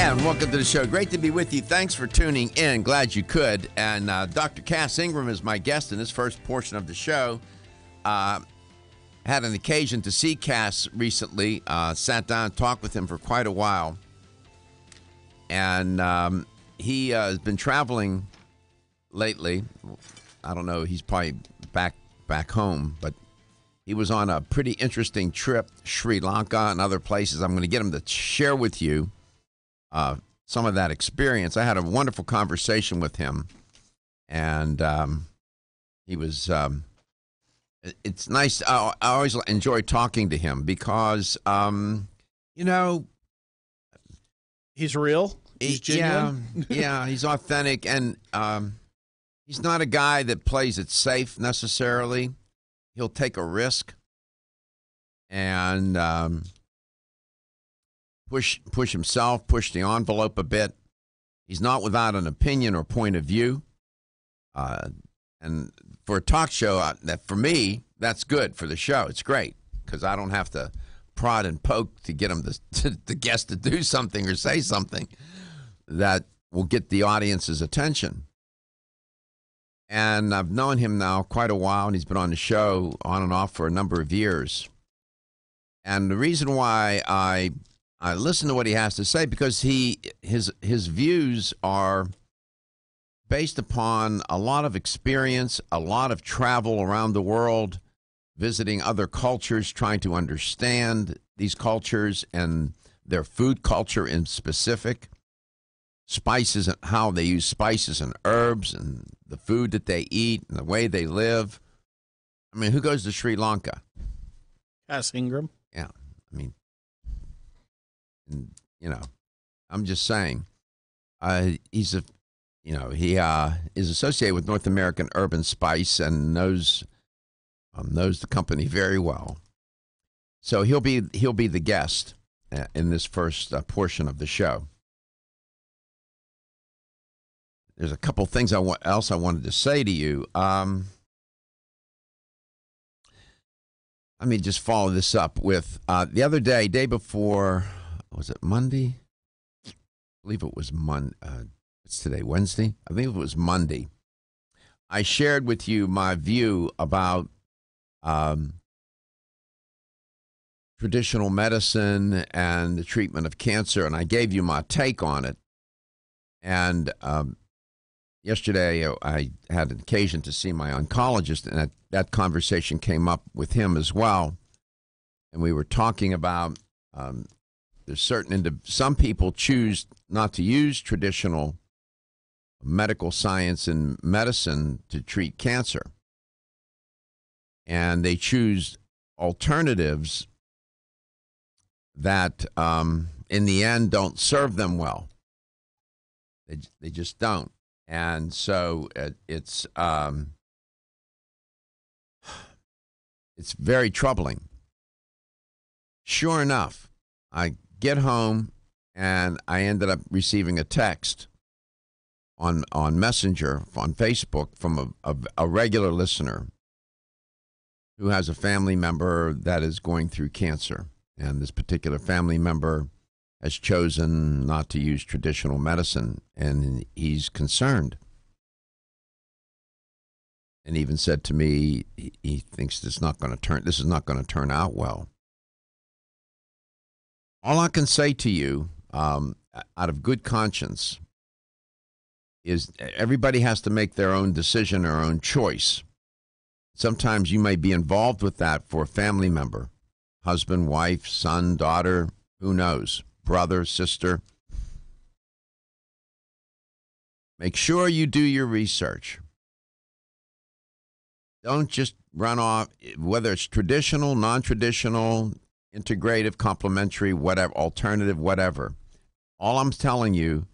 And welcome to the show. Great to be with you. Thanks for tuning in. Glad you could. And Dr. Cass Ingram is my guest in this first portion of the show. Had an occasion to see Cass recently. Sat down and talked with him for quite a while. And he has been traveling lately. I don't know. He's probably back home. But he was on a pretty interesting trip, Sri Lanka and other places. I'm going to get him to share with you some of that experience. I had a wonderful conversation with him, and he was. It's nice. I always enjoy talking to him because, he's real. He's genuine. Yeah, he's authentic, and he's not a guy that plays it safe necessarily. He'll take a risk and push himself, push the envelope a bit. He's not without an opinion or point of view. And for a talk show, that for me, that's good for the show. It's great because I don't have to prod and poke to get him the guest to do something or say something that will get the audience's attention. And I've known him now quite a while, and he's been on the show on and off for a number of years. And the reason why I listen to what he has to say, because his views are based upon a lot of experience, a lot of travel around the world, visiting other cultures, trying to understand these cultures and their food culture in specific, spices and how they use spices and herbs and the food that they eat and the way they live. I mean, who goes to Sri Lanka? Cass Ingram. Yeah, I mean, I'm just saying, he is associated with North American Urban Spice and knows the company very well. So he'll be the guest in this first portion of the show. There's a couple things else I wanted to say to you. Let me just follow this up with the other day before. Was it Monday? I believe it was Monday. It's today, Wednesday? I think it was Monday. I shared with you my view about traditional medicine and the treatment of cancer, and I gave you my take on it. And yesterday, I had an occasion to see my oncologist, and that conversation came up with him as well. And we were talking about there's some people choose not to use traditional medical science and medicine to treat cancer. And they choose alternatives that, in the end, don't serve them well. They just don't. And so it's very troubling. Sure enough, I get home and I ended up receiving a text on Messenger, on Facebook, from a regular listener who has a family member that is going through cancer. And this particular family member has chosen not to use traditional medicine, and he's concerned. And even said to me, he thinks this is not going to turn out well. All I can say to you, out of good conscience, is everybody has to make their own decision, their own choice. Sometimes you may be involved with that for a family member, husband, wife, son, daughter, who knows, brother, sister. Make sure you do your research. Don't just run off, whether it's traditional, non-traditional, integrative, complementary, whatever, alternative, whatever. All I'm telling you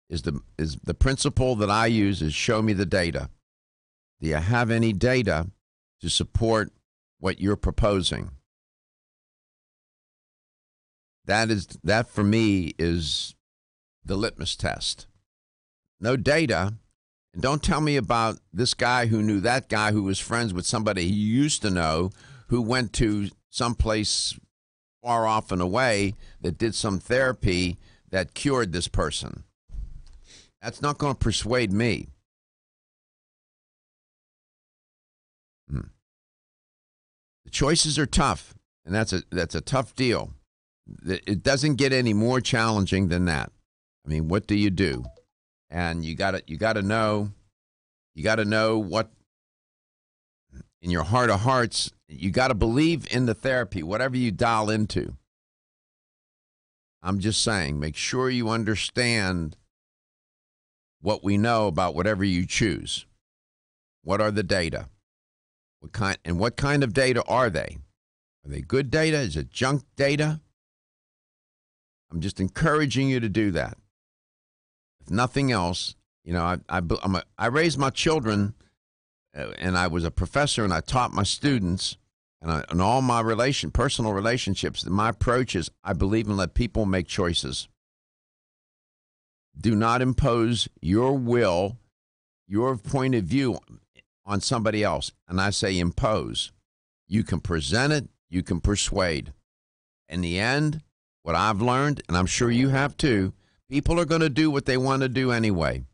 is the principle that I use is show me the data. Do you have any data to support what you're proposing? That for me is the litmus test. No data, and don't tell me about this guy who knew that guy who was friends with somebody he used to know who went to someplace far off and away that did some therapy that cured this person. That's not going to persuade me. The choices are tough, and that's a tough deal. It doesn't get any more challenging than that. I mean, what do you do? And you got to know what, in your heart of hearts, you got to believe in the therapy, whatever you dial into. I'm just saying, make sure you understand what we know about whatever you choose. What are the data? What kind of data are they? Are they good data? Is it junk data? I'm just encouraging you to do that. If nothing else, you know, I raised my children, and I was a professor, and I taught my students, and all my personal relationships. My approach is I believe in let people make choices. Do not impose your will, your point of view on somebody else. And I say impose. You can present it. You can persuade. In the end, what I've learned, and I'm sure you have too, people are going to do what they want to do anyway.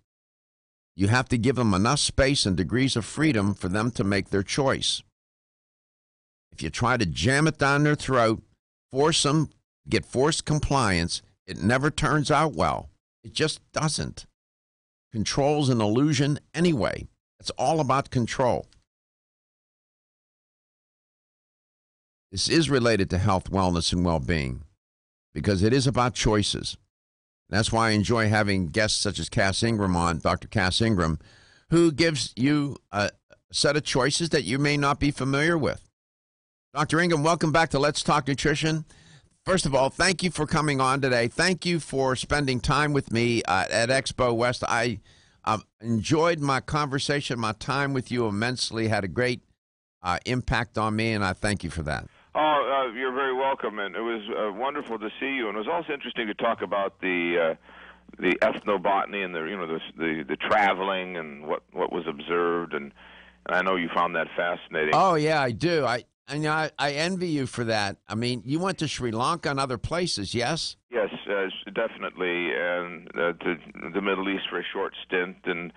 You have to give them enough space and degrees of freedom for them to make their choice. If you try to jam it down their throat, force them, get forced compliance, it never turns out well. It just doesn't. Control's an illusion anyway. It's all about control. This is related to health, wellness, and well-being because it is about choices. That's why I enjoy having guests such as Cass Ingram on, Dr. Cass Ingram, who gives you a set of choices that you may not be familiar with. Dr. Ingram, welcome back to Let's Talk Nutrition. First of all, thank you for coming on today. Thank you for spending time with me at Expo West. I enjoyed my conversation, my time with you immensely, had a great impact on me, and I thank you for that. Oh, you're very welcome, and it was wonderful to see you. And it was also interesting to talk about the ethnobotany and the traveling and what was observed. And I know you found that fascinating. Oh yeah, I do. I envy you for that. I mean, you went to Sri Lanka and other places, yes? Yes, definitely, and to the Middle East for a short stint, and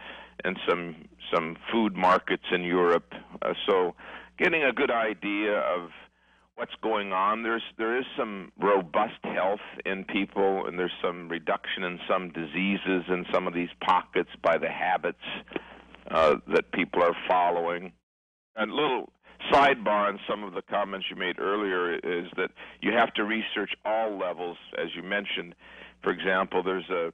some food markets in Europe. So, getting a good idea of what's going on. There is some robust health in people, and there's some reduction in some diseases in some of these pockets by the habits that people are following. And a little sidebar on some of the comments you made earlier is that you have to research all levels, as you mentioned. For example, there's a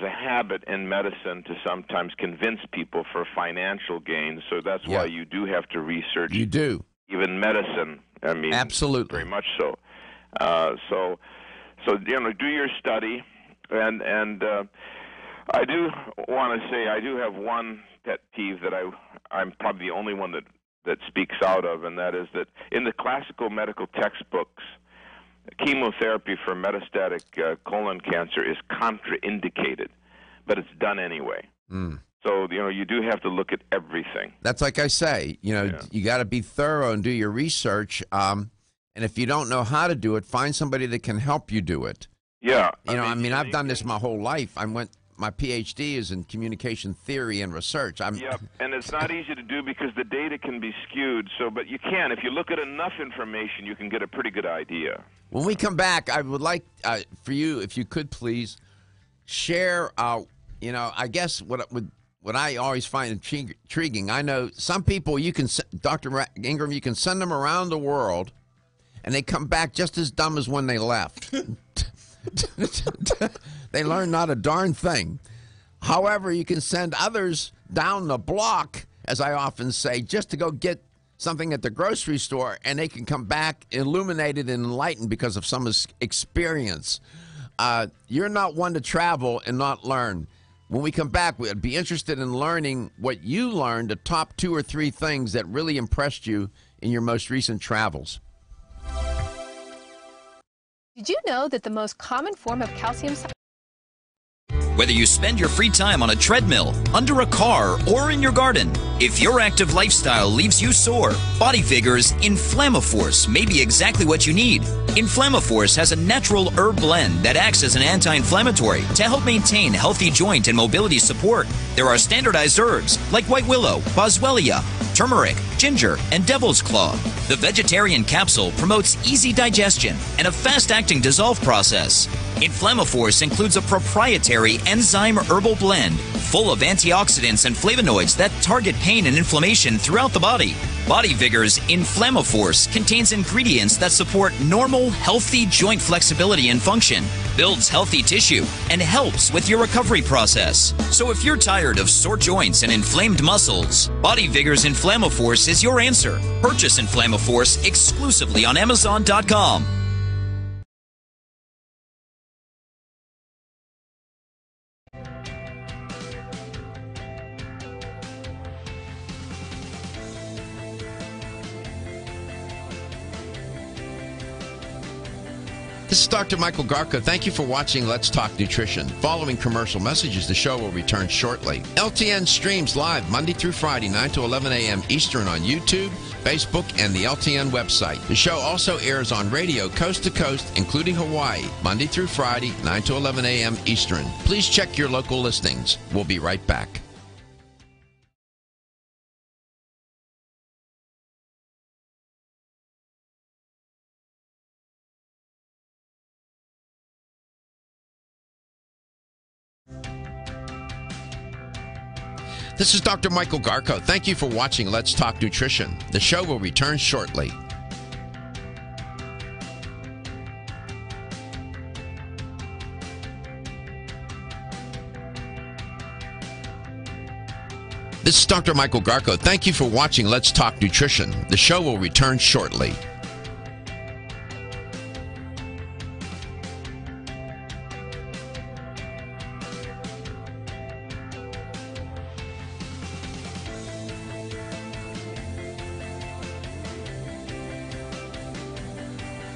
habit in medicine to sometimes convince people for financial gain, so that's why you do have to research. You do. Even medicine, I mean, absolutely, very much so. So do your study, and I do want to say I do have one pet peeve that I'm probably the only one that speaks out of, and that is that in the classical medical textbooks, chemotherapy for metastatic colon cancer is contraindicated, but it's done anyway. Mm. So, you do have to look at everything. That's like I say, you got to be thorough and do your research. And if you don't know how to do it, find somebody that can help you do it. Yeah. I've done this my whole life. My PhD is in communication theory and research. Yep, and it's not easy to do because the data can be skewed. But you can. If you look at enough information, you can get a pretty good idea. When we come back, I would like for you, if you could please, share, I guess what I always find intriguing, I know some people Dr. Ingram, you can send them around the world, and they come back just as dumb as when they left. They learn not a darn thing. However, you can send others down the block, as I often say, just to go get something at the grocery store, and they can come back illuminated and enlightened because of some experience. You're not one to travel and not learn. When we come back, we'd be interested in learning what you learned, the top 2 or 3 things that really impressed you in your most recent travels. Did you know that the most common form of calcium Whether you spend your free time on a treadmill, under a car, or in your garden, if your active lifestyle leaves you sore, Body Vigor's Inflammaforce may be exactly what you need. Inflammaforce has a natural herb blend that acts as an anti-inflammatory to help maintain healthy joint and mobility support. There are standardized herbs like white willow, boswellia, turmeric, ginger, and devil's claw. The vegetarian capsule promotes easy digestion and a fast-acting dissolve process. Inflammaforce includes a proprietary enzyme herbal blend full of antioxidants and flavonoids that target pain and inflammation throughout the body. Body Vigor's Inflammaforce contains ingredients that support normal, healthy joint flexibility and function, builds healthy tissue, and helps with your recovery process. So if you're tired of sore joints and inflamed muscles, Body Vigor's Inflammaforce is your answer. Purchase Inflammaforce exclusively on Amazon.com. This is Dr. Michael Garko. Thank you for watching Let's Talk Nutrition. Following commercial messages, the show will return shortly. LTN streams live Monday through Friday, 9 to 11 a.m. Eastern on YouTube, Facebook, and the LTN website. The show also airs on radio coast to coast, including Hawaii, Monday through Friday, 9 to 11 a.m. Eastern. Please check your local listings. We'll be right back. This is Dr. Michael Garko. Thank you for watching Let's Talk Nutrition. The show will return shortly. This is Dr. Michael Garko. Thank you for watching Let's Talk Nutrition. The show will return shortly.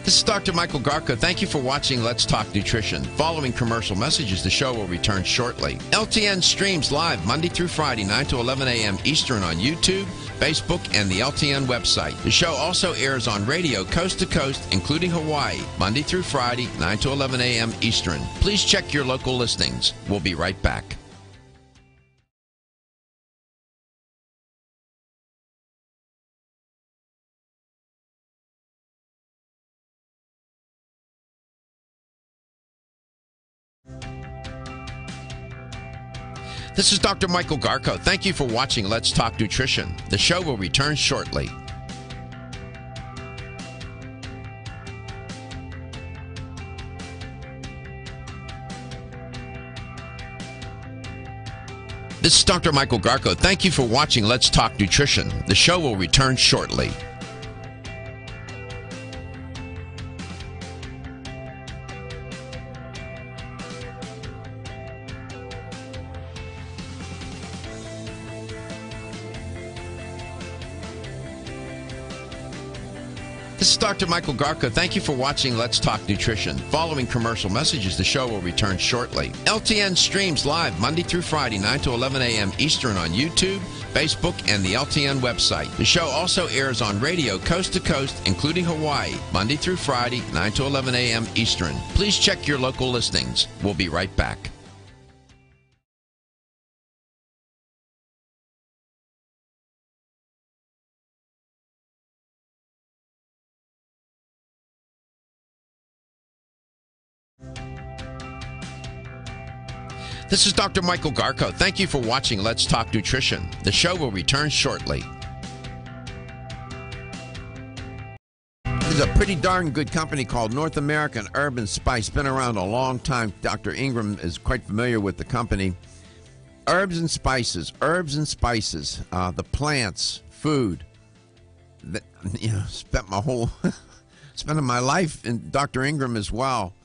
This is Dr. Michael Garko. Thank you for watching Let's Talk Nutrition. Following commercial messages, the show will return shortly. LTN streams live Monday through Friday, 9 to 11 a.m. Eastern on YouTube, Facebook, and the LTN website. The show also airs on radio coast to coast, including Hawaii, Monday through Friday, 9 to 11 a.m. Eastern. Please check your local listings. We'll be right back. This is Dr. Michael Garko. Thank you for watching Let's Talk Nutrition. The show will return shortly. This is Dr. Michael Garko. Thank you for watching Let's Talk Nutrition. The show will return shortly. This is Dr. Michael Garko. Thank you for watching Let's Talk Nutrition. Following commercial messages, the show will return shortly. LTN streams live Monday through Friday, 9 to 11 a.m. Eastern on YouTube, Facebook, and the LTN website. The show also airs on radio coast to coast, including Hawaii, Monday through Friday, 9 to 11 a.m. Eastern. Please check your local listings. We'll be right back. This is Dr. Michael Garko. Thank you for watching Let's Talk Nutrition. The show will return shortly. There's a pretty darn good company called North American Herb and Spice. Been around a long time. Dr. Ingram is quite familiar with the company. Herbs and spices, the plants, food. Spending my life in Dr. Ingram as well.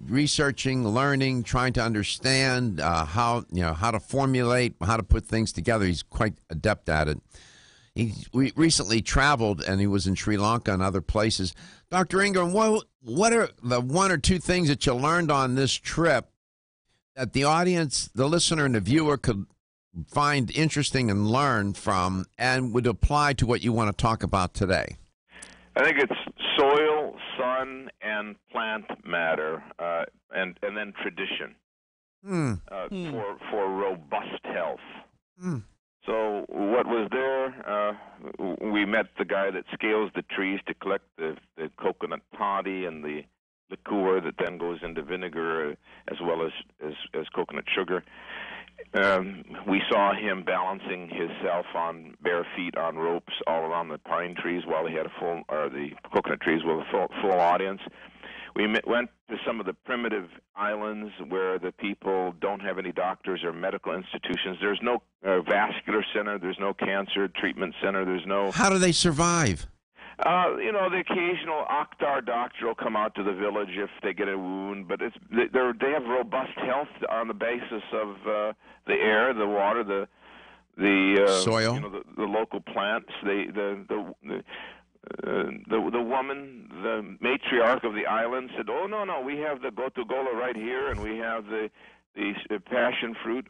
Researching, learning, trying to understand how to formulate, how to put things together. He's quite adept at it. We recently traveled, and he was in Sri Lanka and other places. Dr. Ingram, what are the one or two things that you learned on this trip that the audience, the listener and the viewer could find interesting and learn from and would apply to what you want to talk about today? I think it's soil, sun, and plant matter, and then tradition for robust health. So what was there? We met the guy that scales the trees to collect the coconut toddy and the liqueur that then goes into vinegar, as well as coconut sugar. We saw him balancing himself on bare feet on ropes all around the pine trees while he had the coconut trees with a full audience. We went to some of the primitive islands where the people don't have any doctors or medical institutions. There's no vascular center. There's no cancer treatment center. There's no. How do they survive? The occasional Akhtar doctor will come out to the village if they get a wound, but they have robust health on the basis of the air, the water, the soil, the local plants. The woman, the matriarch of the island, said, "Oh no, we have the gotugola right here, and we have the passion fruit.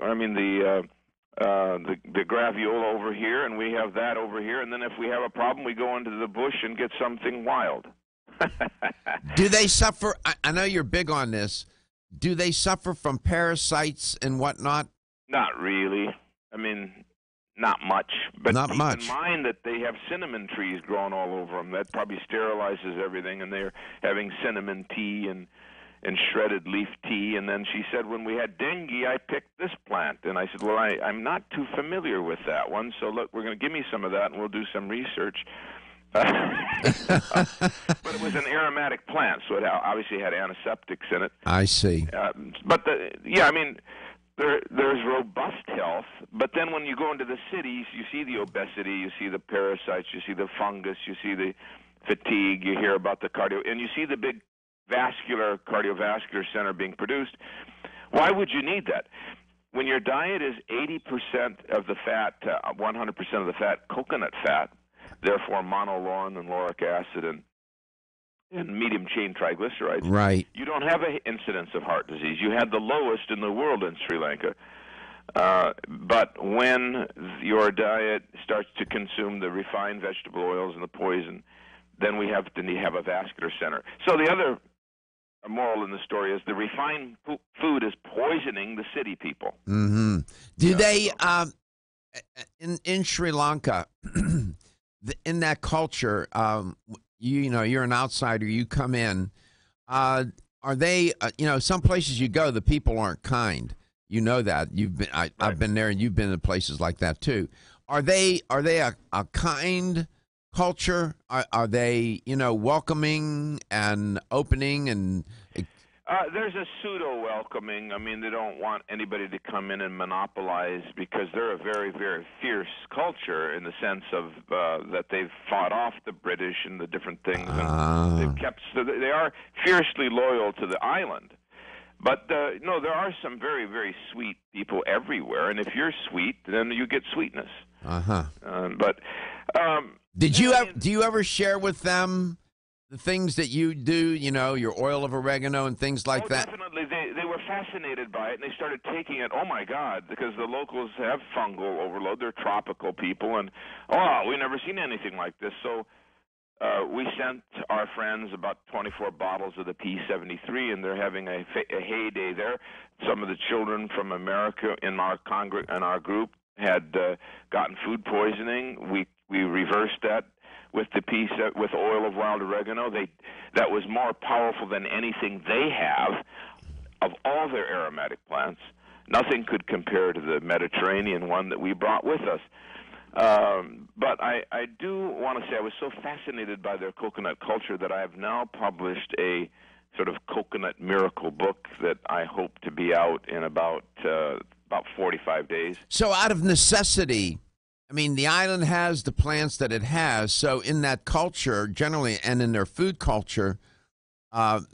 The graviola over here, and we have that over here, and then if we have a problem, we go into the bush and get something wild." Do they suffer? I know you're big on this. Do they suffer from parasites and whatnot? Not really. I mean, not much. But not keep much. in mind that they have cinnamon trees growing all over them. That probably sterilizes everything, and they're having cinnamon tea and shredded leaf tea. And then she said, when we had dengue, I picked this plant. And I said, well, I'm not too familiar with that one, so look, we're going to give me some of that, and we'll do some research. But it was an aromatic plant, so it obviously had antiseptics in it. I see. There's robust health, but then when you go into the cities, you see the obesity, you see the parasites, you see the fungus, you see the fatigue, you hear about the cardio, and you see the big cardiovascular center being produced. Why would you need that? When your diet is 80% of the fat, 100% of the fat, coconut fat, therefore monolaurin and lauric acid and medium-chain triglycerides, right, you don't have an incidence of heart disease. You had the lowest in the world in Sri Lanka. But when your diet starts to consume the refined vegetable oils and the poison, then we have to have a vascular center. So the other moral in the story is the refined food is poisoning the city people. Mm-hmm. Do they, in Sri Lanka, in that culture, you're an outsider, you come in, are they, some places you go, the people aren't kind. You know that. I've been there, and you've been in places like that too. Are they a kind culture? Are they, welcoming and opening and? There's a pseudo-welcoming. I mean, they don't want anybody to come in and monopolize because they're a very, very fierce culture in the sense of that they've fought off the British and the different things. And they've kept. So they are fiercely loyal to the island. But no, there are some very, very sweet people everywhere, and if you're sweet, then you get sweetness. Do you ever share with them the things that you do, your oil of oregano and things like that? Definitely. They were fascinated by it, and they started taking it. Oh, my God, because the locals have fungal overload. They're tropical people, and, we've never seen anything like this. So we sent our friends about 24 bottles of the P73, and they're having a heyday there. Some of the children from America in our group had gotten food poisoning. We reversed that with with oil of wild oregano. That was more powerful than anything they have of all their aromatic plants. Nothing could compare to the Mediterranean one that we brought with us. But I do want to say I was so fascinated by their coconut culture that I have now published a sort of coconut miracle book that I hope to be out in about 45 days. So out of necessity, I mean, the island has the plants that it has. So in that culture, generally, and in their food culture,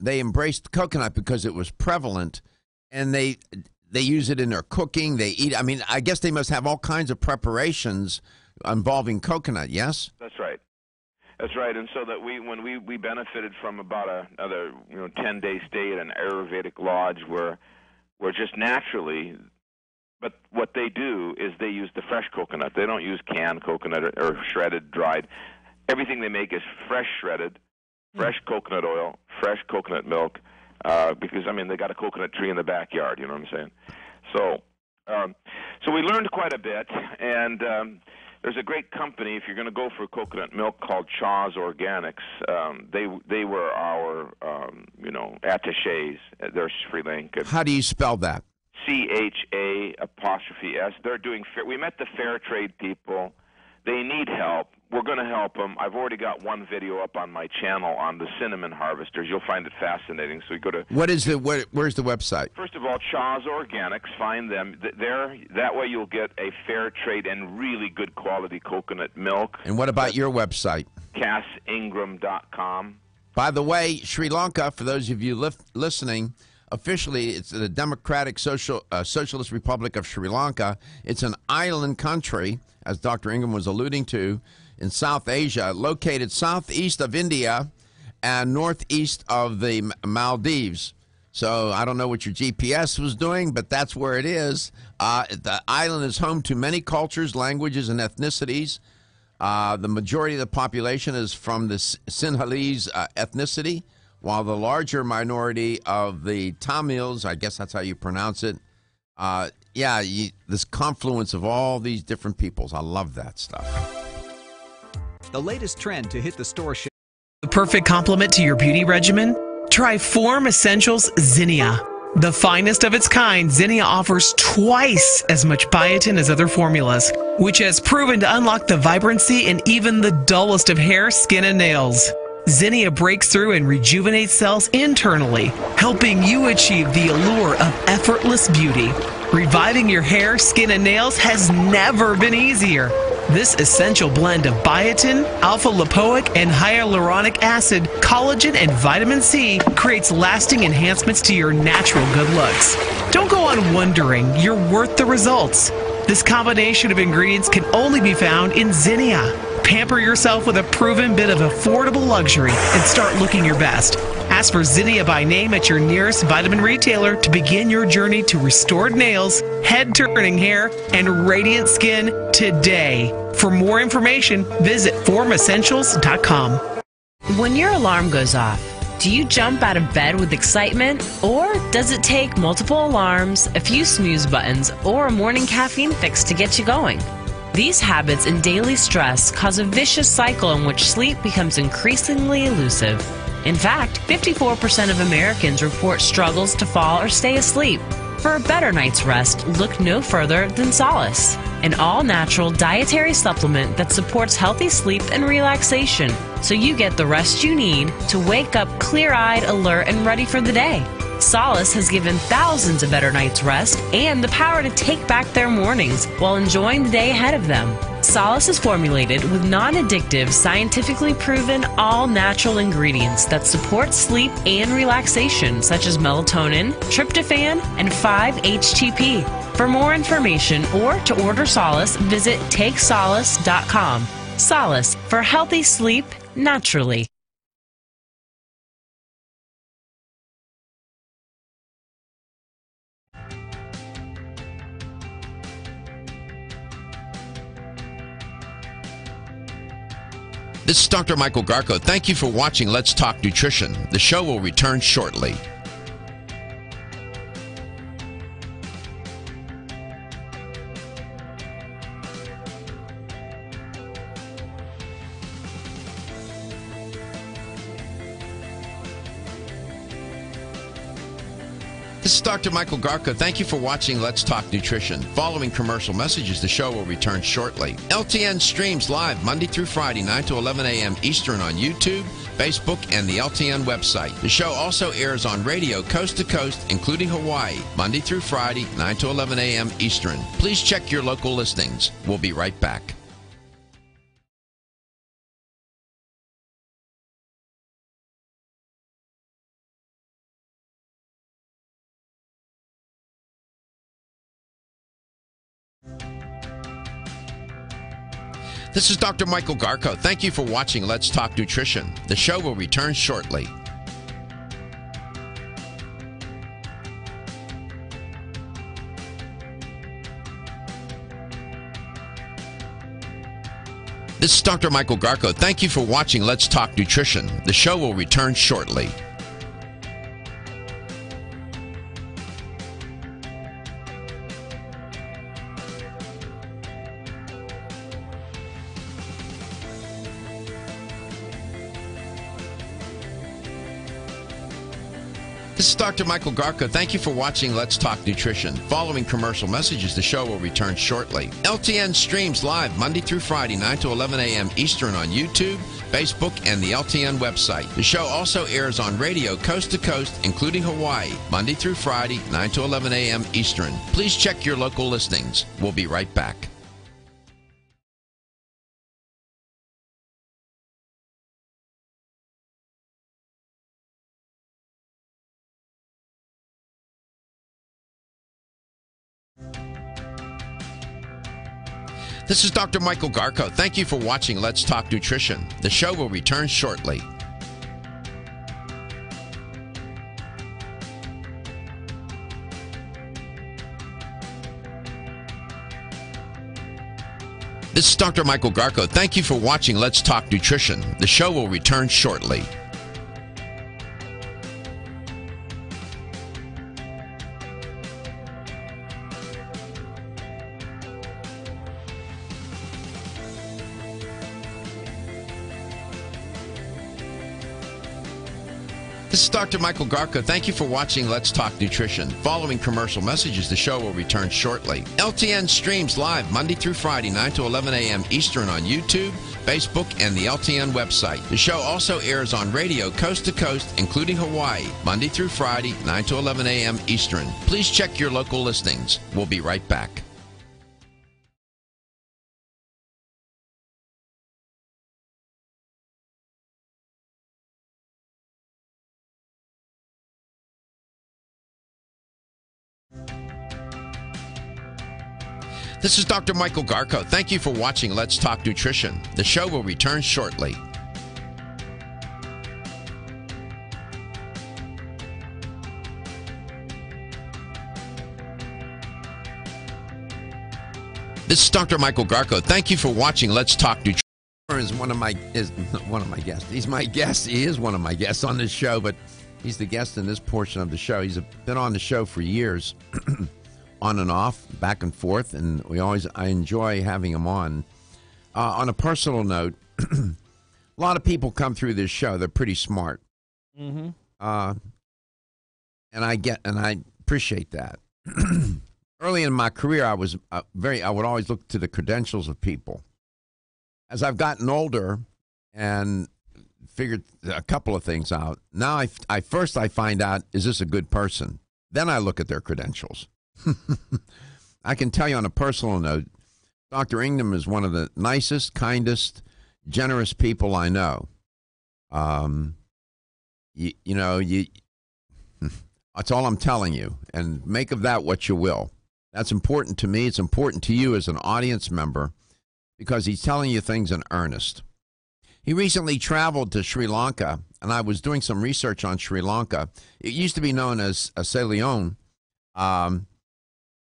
they embraced coconut because it was prevalent, and they use it in their cooking. They eat. I mean, I guess they must have all kinds of preparations involving coconut. Yes, that's right. That's right. And so that when we benefited from about another 10-day stay at an Ayurvedic lodge where where just naturally, but what they do is they use the fresh coconut. They don't use canned coconut or shredded, dried. Everything they make is fresh shredded, fresh coconut oil, fresh coconut milk, because, I mean, they got a coconut tree in the backyard, you know what I'm saying? So we learned quite a bit, and there's a great company, if you're going to go for coconut milk, called Chaw's Organics. They were our, attachés. They're Sri Lankan. How do you spell that? CHA''S. They're doing we met the fair trade people. They need help. We're going to help them. I've already got one video up on my channel on the cinnamon harvesters. You'll find it fascinating. So you go to where's the website? First of all, Chaw's Organics. Find them there. That way you'll get a fair trade and really good quality coconut milk. And what about your website? CassIngram.com. By the way, Sri Lanka, for those of you listening, officially, it's the Democratic Socialist Republic of Sri Lanka. It's an island country, as Dr. Ingram was alluding to, in South Asia, located southeast of India and northeast of the Maldives. So I don't know what your GPS was doing, but that's where it is. The island is home to many cultures, languages, and ethnicities. The majority of the population is from the Sinhalese ethnicity, while the larger minority of the Tamils, I guess that's how you pronounce it, this confluence of all these different peoples. I love that stuff. The latest trend to hit the store. The perfect complement to your beauty regimen? Try Form Essentials Zinnia. The finest of its kind, Zinnia offers twice as much biotin as other formulas, which has proven to unlock the vibrancy in even the dullest of hair, skin, and nails. Zinnia breaks through and rejuvenates cells internally, helping you achieve the allure of effortless beauty. Reviving your hair, skin, and nails has never been easier. This essential blend of biotin, alpha-lipoic, and hyaluronic acid, collagen, and vitamin C creates lasting enhancements to your natural good looks. Don't go on wondering. You're worth the results. This combination of ingredients can only be found in Zinnia. Pamper yourself with a proven bit of affordable luxury and start looking your best. Ask for Zinnia by name at your nearest vitamin retailer to begin your journey to restored nails, head-turning hair, and radiant skin today. For more information, visit formessentials.com. When your alarm goes off, do you jump out of bed with excitement? Or does it take multiple alarms, a few snooze buttons, or a morning caffeine fix to get you going? These habits and daily stress cause a vicious cycle in which sleep becomes increasingly elusive. In fact, 54% of Americans report struggles to fall or stay asleep. For a better night's rest, look no further than Solace, an all-natural dietary supplement that supports healthy sleep and relaxation, so you get the rest you need to wake up clear-eyed, alert, and ready for the day. Solace has given thousands a better night's rest and the power to take back their mornings while enjoying the day ahead of them. Solace is formulated with non-addictive, scientifically proven, all-natural ingredients that support sleep and relaxation, such as melatonin, tryptophan, and 5-HTP. For more information or to order Solace, visit takesolace.com. Solace for healthy sleep naturally. This is Dr. Michael Garko. Thank you for watching Let's Talk Nutrition. The show will return shortly. This is Dr. Michael Garko. Thank you for watching Let's Talk Nutrition. Following commercial messages, the show will return shortly. LTN streams live Monday through Friday, 9 to 11 a.m. Eastern on YouTube, Facebook, and the LTN website. The show also airs on radio coast to coast, including Hawaii, Monday through Friday, 9 to 11 a.m. Eastern. Please check your local listings. We'll be right back. This is Dr. Michael Garko. Thank you for watching Let's Talk Nutrition. The show will return shortly. This is Dr. Michael Garko. Thank you for watching Let's Talk Nutrition. The show will return shortly. This is Dr. Michael Garko. Thank you for watching Let's Talk Nutrition. Following commercial messages, the show will return shortly. LTN streams live Monday through Friday, 9 to 11 a.m. Eastern on YouTube, Facebook, and the LTN website. The show also airs on radio coast to coast, including Hawaii, Monday through Friday, 9 to 11 a.m. Eastern. Please check your local listings. We'll be right back. This is Dr. Michael Garko. Thank you for watching Let's Talk Nutrition. The show will return shortly. This is Dr. Michael Garko. Thank you for watching Let's Talk Nutrition. The show will return shortly. This is Dr. Michael Garko. Thank you for watching Let's Talk Nutrition. Following commercial messages, the show will return shortly. LTN streams live Monday through Friday, 9 to 11 a.m. Eastern on YouTube, Facebook, and the LTN website. The show also airs on radio coast to coast, including Hawaii, Monday through Friday, 9 to 11 a.m. Eastern. Please check your local listings. We'll be right back. This is Dr. Michael Garko. Thank you for watching Let's Talk Nutrition. The show will return shortly. This is Dr. Michael Garko. Thank you for watching Let's Talk Nutrition. Is one of my guests. He's my guest. He is one of my guests on this show, but he's the guest in this portion of the show. He's been on the show for years. On and off, back and forth, and I enjoy having him on. On a personal note, a lot of people come through this show. They're pretty smart, and I appreciate that. Early in my career, I was I would always look to the credentials of people. As I've gotten older and figured a couple of things out, now I first find out, is this a good person? Then I look at their credentials. I can tell you on a personal note, Dr. Ingram is one of the nicest, kindest, generous people I know. That's all I'm telling you, and make of that what you will. That's important to me. It's important to you as an audience member because he's telling you things in earnest. He recently traveled to Sri Lanka, and I was doing some research on Sri Lanka. It used to be known as Ceylon.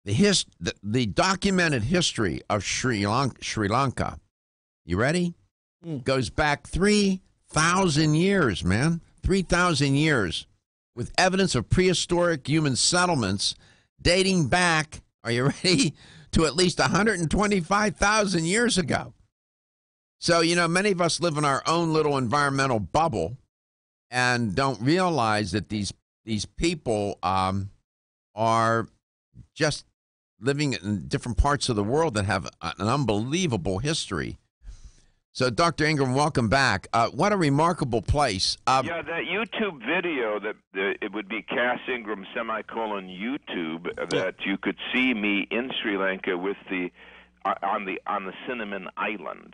The documented history of Sri Lanka, you ready? Goes back 3,000 years, man. 3,000 years with evidence of prehistoric human settlements dating back, are you ready, to at least 125,000 years ago. So, many of us live in our own little environmental bubble and don't realize that these people are just living in different parts of the world that have an unbelievable history. So, Dr. Ingram, welcome back. What a remarkable place. Yeah, that YouTube video, it would be Cass Ingram _ YouTube, that you could see me in Sri Lanka with on the Cinnamon Island.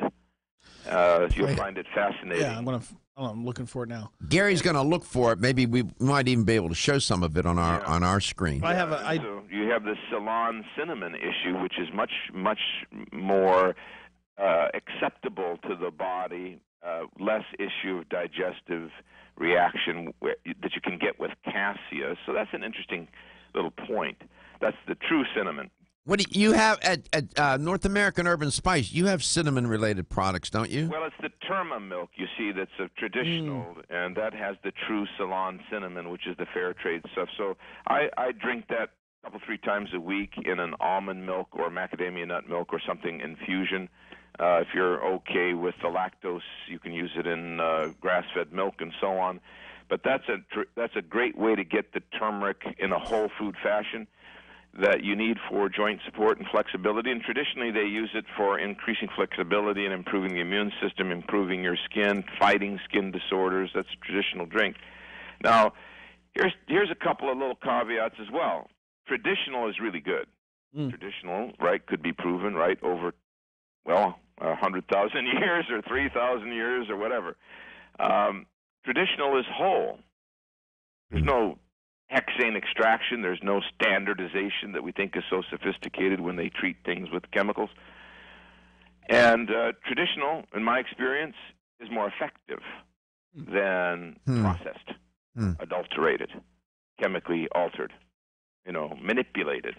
You'll find it fascinating. Yeah, I'm looking for it now. Gary's going to look for it. Maybe we might even be able to show some of it on our screen. So you have the Ceylon cinnamon issue, which is much more acceptable to the body, less issue of digestive reaction that you can get with cassia. So that's an interesting little point. That's the true cinnamon. What do you have at North American Urban Spice? You have cinnamon-related products, don't you? Well, it's the Terma milk, you see, that's a traditional, and that has the true Ceylon cinnamon, which is the fair trade stuff. So I drink that a couple, 3 times a week in an almond milk or macadamia nut milk or something infusion. If you're okay with the lactose, you can use it in grass-fed milk and so on. But that's a great way to get the turmeric in a whole food fashion that you need for joint support and flexibility. And traditionally, they use it for increasing flexibility and improving the immune system, improving your skin, fighting skin disorders. That's a traditional drink. Now, here's a couple of little caveats as well. Traditional is really good. Traditional, right, could be proven, right, over, 100,000 years or 3,000 years or whatever. Traditional is whole. There's no hexane extraction. There's no standardization that we think is so sophisticated when they treat things with chemicals. And traditional, in my experience, is more effective than processed, adulterated, chemically altered, manipulated.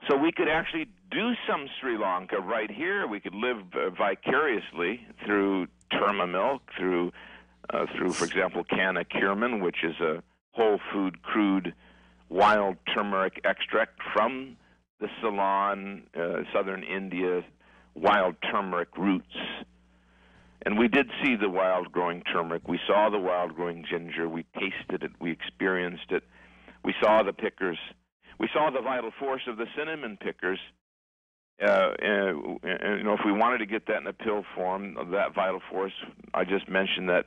So we could actually do some Sri Lanka right here. We could live vicariously through Terma milk, through, for example, Canna Cureman, which is a whole food crude wild turmeric extract from the Ceylon, southern India, wild turmeric roots. And we did see the wild-growing turmeric. We saw the wild-growing ginger. We tasted it. We experienced it. We saw the pickers. We saw the vital force of the cinnamon pickers. If we wanted to get that in a pill form, that vital force, I just mentioned that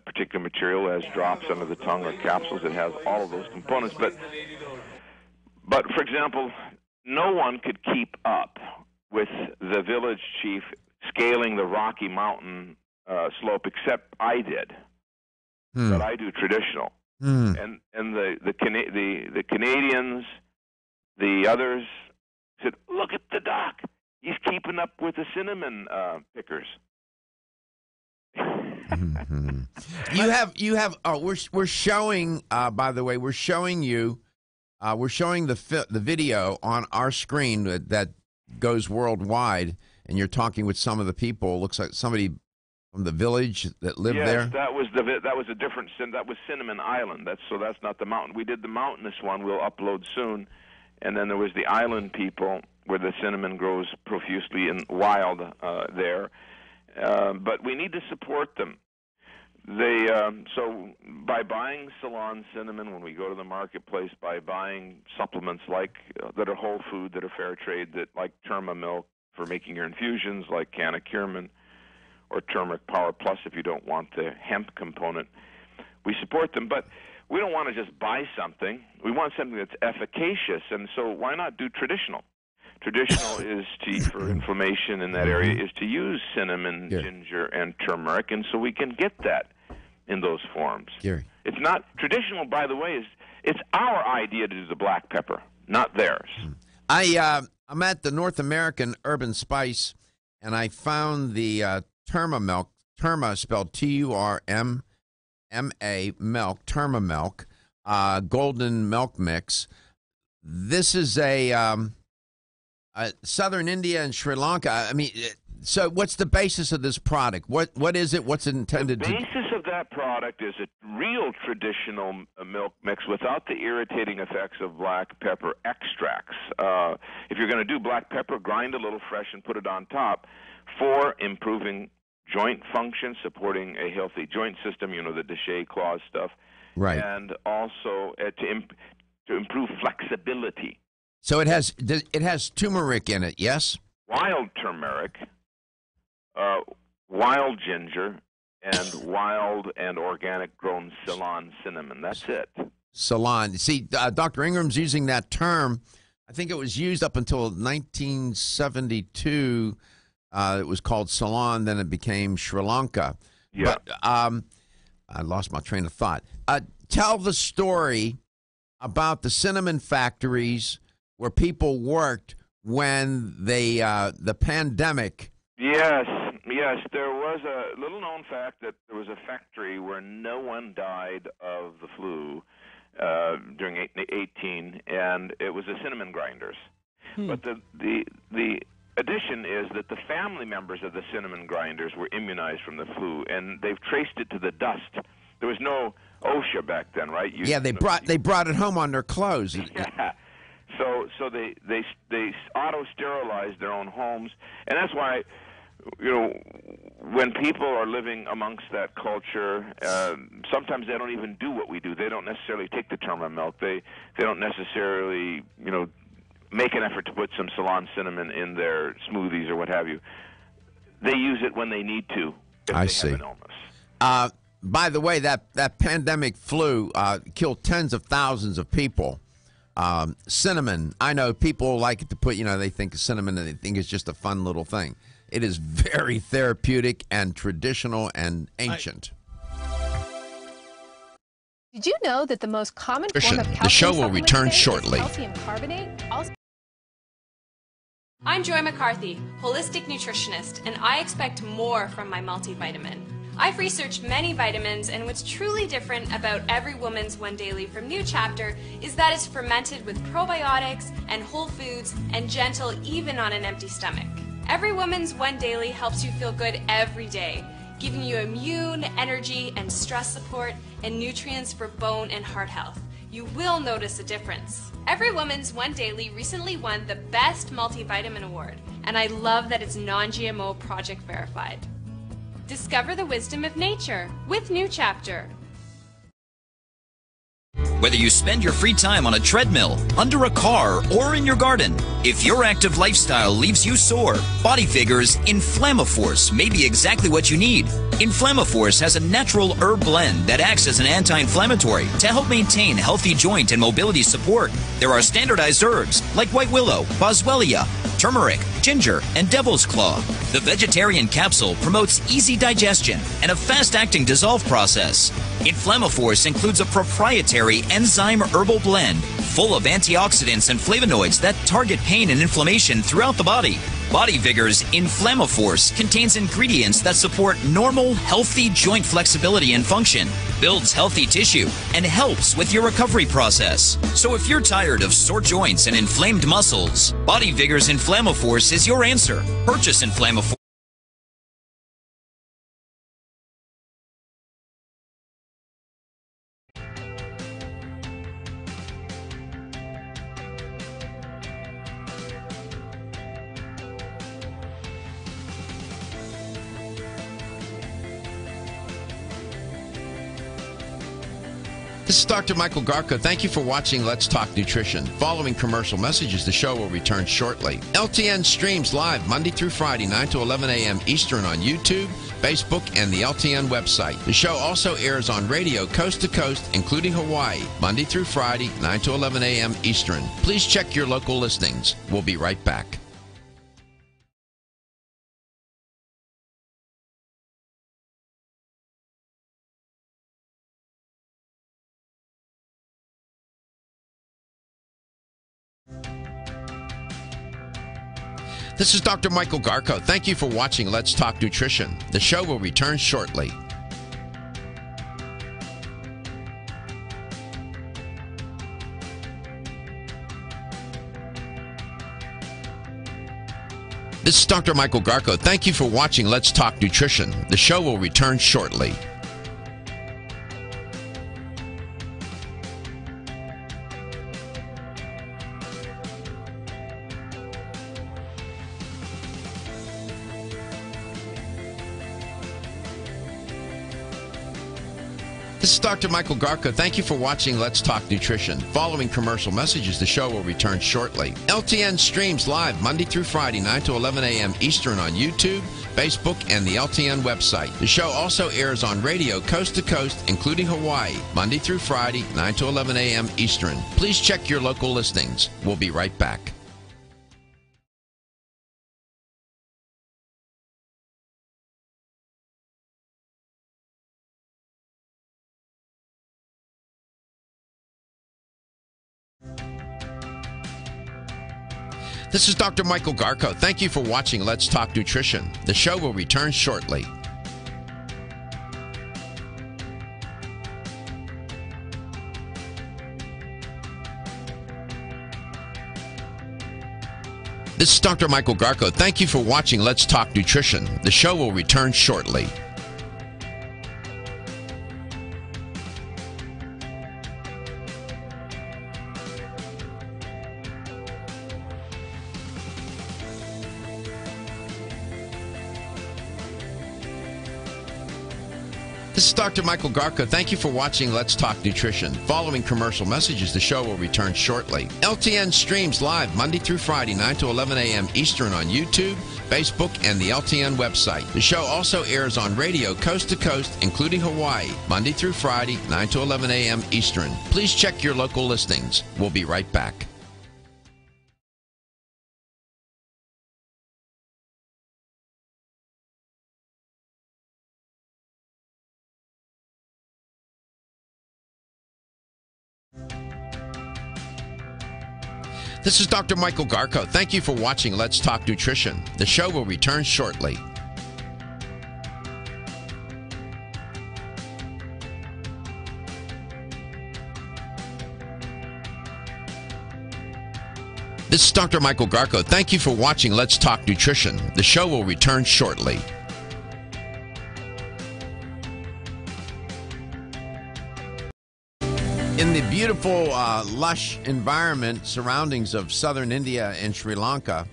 particular material has drops under the tongue or capsules. It has all of those components. But for example, no one could keep up with the village chief scaling the Rocky Mountain slope except I did. But I do traditional. And the Canadians, the others said, "Look at the doc. He's keeping up with the cinnamon pickers." You have. We're showing. By the way, we're showing you. We're showing the video on our screen that goes worldwide, and you're talking with some of the people. Looks like somebody from the village that lived there. Yes, that was a different. That was Cinnamon Island. That's not the mountain. We did the mountainous one. We'll upload soon. And then there was the island people where the cinnamon grows profusely and wild there. But we need to support them. So by buying Ceylon cinnamon when we go to the marketplace, by buying supplements that are whole food, that are fair trade, that like Terma milk for making your infusions, like Canna Cureman or Turmeric Power Plus if you don't want the hemp component, we support them. But we don't want to just buy something. We want something that's efficacious, and so why not do traditional? Traditional is for inflammation in that area is to use cinnamon, ginger, and turmeric, and so we can get that in those forms. Gary. It's not traditional, by the way. It's our idea to do the black pepper, not theirs. I'm at the North American Urban Spice, and I found the Terma milk. Terma spelled Turma milk, Terma milk, golden milk mix. This is a southern India and Sri Lanka. I mean, so what's the basis of this product? What is it? What's it intended to? The basis of that product is a real traditional milk mix without the irritating effects of black pepper extracts. If you're going to do black pepper, grind a little fresh and put it on top for improving joint function, supporting a healthy joint system, the Deshay clause stuff, right? And also to improve flexibility. So it has turmeric in it, yes? Wild turmeric, wild ginger, and wild and organic grown Ceylon cinnamon. That's it. Ceylon. See, Dr. Ingram's using that term. I think it was used up until 1972. It was called Ceylon, then it became Sri Lanka. Yeah. But I lost my train of thought. Tell the story about the cinnamon factories where people worked when the pandemic. Yes. There was a little-known fact that there was a factory where no one died of the flu. during 18, and it was the cinnamon grinders. But the addition is that the family members of the cinnamon grinders were immunized from the flu, and they've traced it to the dust. There was no OSHA back then, right? They brought it home on their clothes. Yeah. So they auto-sterilized their own homes, and that's why, when people are living amongst that culture, sometimes they don't even do what we do. They don't necessarily take the turmeric milk. They don't necessarily, make an effort to put some Ceylon cinnamon in their smoothies or what have you. They use it when they need to if they have an illness. By the way, that pandemic flu killed tens of thousands of people. Cinnamon, I know people like it to put, they think of cinnamon and they think it's just a fun little thing. It is very therapeutic and traditional and ancient. Did you know that the most common form of calcium the show will return shortly. Calcium carbonate? I'm Joy McCarthy, holistic nutritionist, and I expect more from my multivitamin. I've researched many vitamins, and what's truly different about Every Woman's One Daily from New Chapter is that it's fermented with probiotics and whole foods and gentle even on an empty stomach. Every Woman's One Daily helps you feel good every day, giving you immune, energy, and stress support, and nutrients for bone and heart health. You will notice a difference. Every Woman's One Daily recently won the Best Multivitamin Award, and I love that it's non-GMO project verified. Discover the wisdom of nature with New Chapter. Whether you spend your free time on a treadmill, under a car, or in your garden, if your active lifestyle leaves you sore, Body Figure's Inflammaforce may be exactly what you need. Inflammaforce has a natural herb blend that acts as an anti-inflammatory to help maintain healthy joint and mobility support. There are standardized herbs like white willow, boswellia, turmeric, ginger, and devil's claw. The vegetarian capsule promotes easy digestion and a fast-acting dissolve process. Inflammaforce includes a proprietary enzyme herbal blend full of antioxidants and flavonoids that target pain and inflammation throughout the body. Body Vigor's Inflammaforce contains ingredients that support normal, healthy joint flexibility and function, builds healthy tissue, and helps with your recovery process. So if you're tired of sore joints and inflamed muscles, Body Vigor's Inflammaforce is your answer. Purchase Inflammaforce. This is Dr. Michael Garko. Thank you for watching Let's Talk Nutrition. Following commercial messages, the show will return shortly. LTN streams live Monday through Friday, 9 to 11 a.m. Eastern on YouTube, Facebook, and the LTN website. The show also airs on radio coast to coast, including Hawaii, Monday through Friday, 9 to 11 a.m. Eastern. Please check your local listings. We'll be right back. This is Dr. Michael Garko. Thank you for watching Let's Talk Nutrition. The show will return shortly. This is Dr. Michael Garko. Thank you for watching Let's Talk Nutrition. The show will return shortly. This is Dr. Michael Garko. Thank you for watching Let's Talk Nutrition. Following commercial messages, the show will return shortly. LTN streams live Monday through Friday, 9 to 11 a.m. Eastern on YouTube, Facebook, and the LTN website. The show also airs on radio coast to coast, including Hawaii, Monday through Friday, 9 to 11 a.m. Eastern. Please check your local listings. We'll be right back. This is Dr. Michael Garko. Thank you for watching Let's Talk Nutrition. The show will return shortly. This is Dr. Michael Garko. Thank you for watching Let's Talk Nutrition. The show will return shortly. This is Dr. Michael Garko. Thank you for watching Let's Talk Nutrition. Following commercial messages, the show will return shortly. LTN streams live Monday through Friday, 9 to 11 a.m. Eastern on YouTube, Facebook, and the LTN website. The show also airs on radio coast to coast, including Hawaii, Monday through Friday, 9 to 11 a.m. Eastern. Please check your local listings. We'll be right back. This is Dr. Michael Garko. Thank you for watching Let's Talk Nutrition. The show will return shortly. This is Dr. Michael Garko. Thank you for watching Let's Talk Nutrition. The show will return shortly. In the beautiful, lush environment surroundings of southern India and Sri Lanka,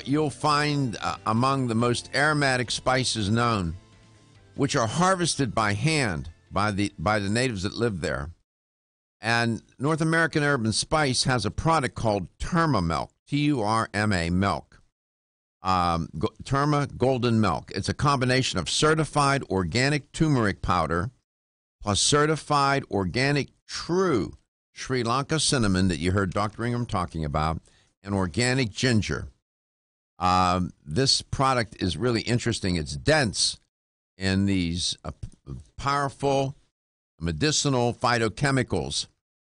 you'll find among the most aromatic spices known, which are harvested by hand by the natives that live there. And North American Herb and Spice has a product called Terma Milk, Turma milk. Terma Golden Milk. It's a combination of certified organic turmeric powder plus certified organic true Sri Lanka cinnamon that you heard Dr. Ingram talking about, and organic ginger. This product is really interesting. It's dense in these powerful medicinal phytochemicals.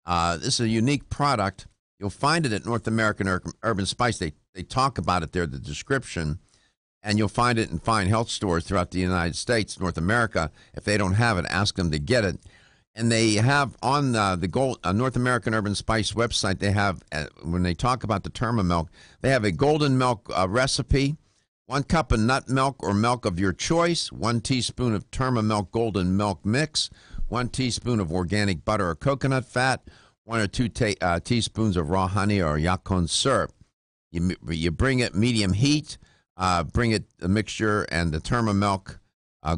This is a unique product. You'll find it at North American Herb and Spice. They talk about it there, the description, and you'll find it in fine health stores throughout the United States, North America. If they don't have it, ask them to get it. And they have on the North American Herb and Spice website, they have, when they talk about the Terma milk, they have a golden milk recipe, 1 cup of nut milk or milk of your choice, 1 teaspoon of Terma milk golden milk mix, 1 teaspoon of organic butter or coconut fat, 1 or 2 teaspoons of raw honey or yacon syrup. You bring it medium heat, bring it the mixture and the Terma milk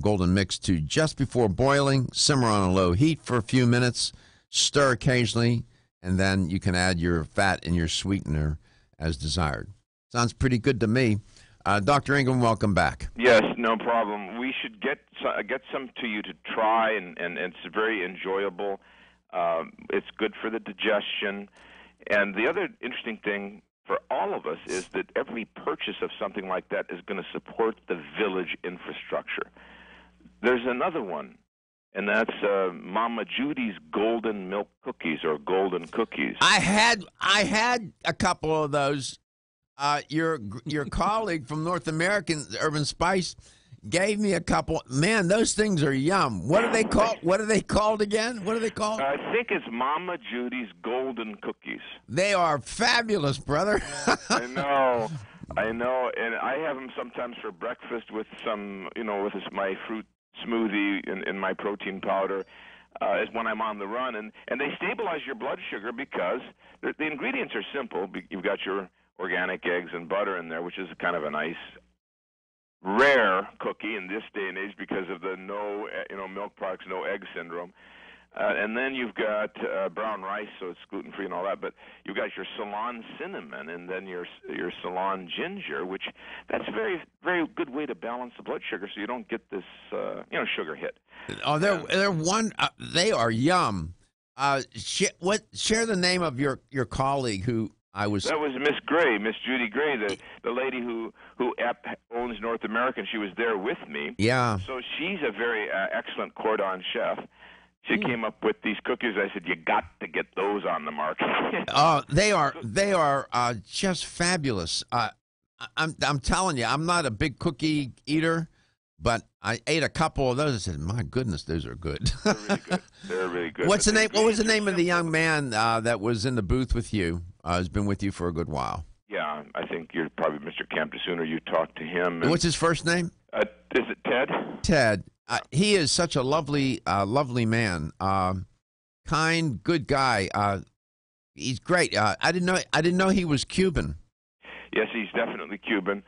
golden mix to just before boiling, simmer on a low heat for a few minutes, stir occasionally, and then you can add your fat and your sweetener as desired. Sounds pretty good to me. Dr. Ingram, welcome back. Yes, no problem. We should get some to you to try, and it's very enjoyable. It's good for the digestion. And the other interesting thing for all of us is that every purchase of something like that is going to support the village infrastructure. There's another one, and that's Mama Judy's Golden Milk Cookies or Golden Cookies. I had a couple of those. Your colleague from North American Urban Spice gave me a couple. Man, those things are yum. What are they called? What are they called again? What are they called? I think it's Mama Judy's Golden Cookies. They are fabulous, brother. I know, and I have them sometimes for breakfast with some, with my fruit smoothie and my protein powder. Is when I'm on the run, and they stabilize your blood sugar because the ingredients are simple. You've got your organic eggs and butter in there, which is kind of a nice, rare cookie in this day and age because of the milk products, no egg syndrome. And then you've got brown rice, so it's gluten-free and all that. But you've got your Ceylon cinnamon and then your Ceylon ginger, which that's a very, very good way to balance the blood sugar so you don't get this, sugar hit. Oh, they are yum. Share the name of your colleague who I was. That was Miss Gray, Miss Judy Gray, the lady who owns North American. She was there with me. Yeah. So she's a very excellent cordon chef. She came up with these cookies. I said, "You got to get those on the market." They are just fabulous. I'm telling you, I'm not a big cookie eater, but I ate a couple of those. I said, "My goodness, those are good." They're really good. They're really good. What's the name? What was the name of the young man that was in the booth with you? Has been with you for a good while. Yeah, I think you're probably Mr. Camp. The sooner you talk to him. And what's his first name? Is it Ted? Ted. He is such a lovely man. Kind, good guy. He's great. I didn't know he was Cuban. Yes, he's definitely Cuban.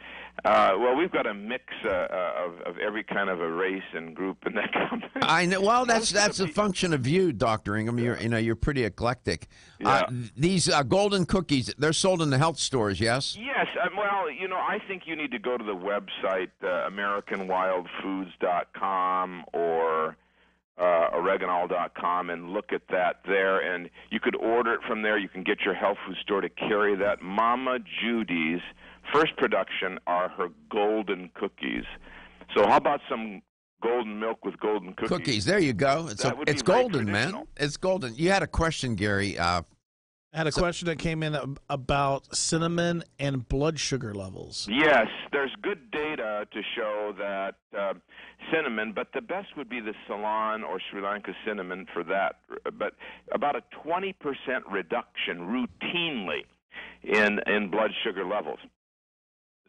Well, we've got a mix of every kind of a race and group in that company. I know. Well, that's a function of you, Dr. Ingham. You're pretty eclectic. Yeah. These golden cookies, they're sold in the health stores, yes? Yes. Well, I think you need to go to the website AmericanWildFoods.com or oregonol.com and look at that there, and you could order it from there. You can get your health food store to carry that. Mama Judy's first production are her golden cookies. So how about some golden milk with golden cookies? Cookies, there you go. It's golden, man. It's golden. You had a question, Gary. I had a question that came in about cinnamon and blood sugar levels. Yes, there's good data to show that cinnamon, but the best would be the Ceylon or Sri Lanka cinnamon for that. But about a 20% reduction routinely in blood sugar levels.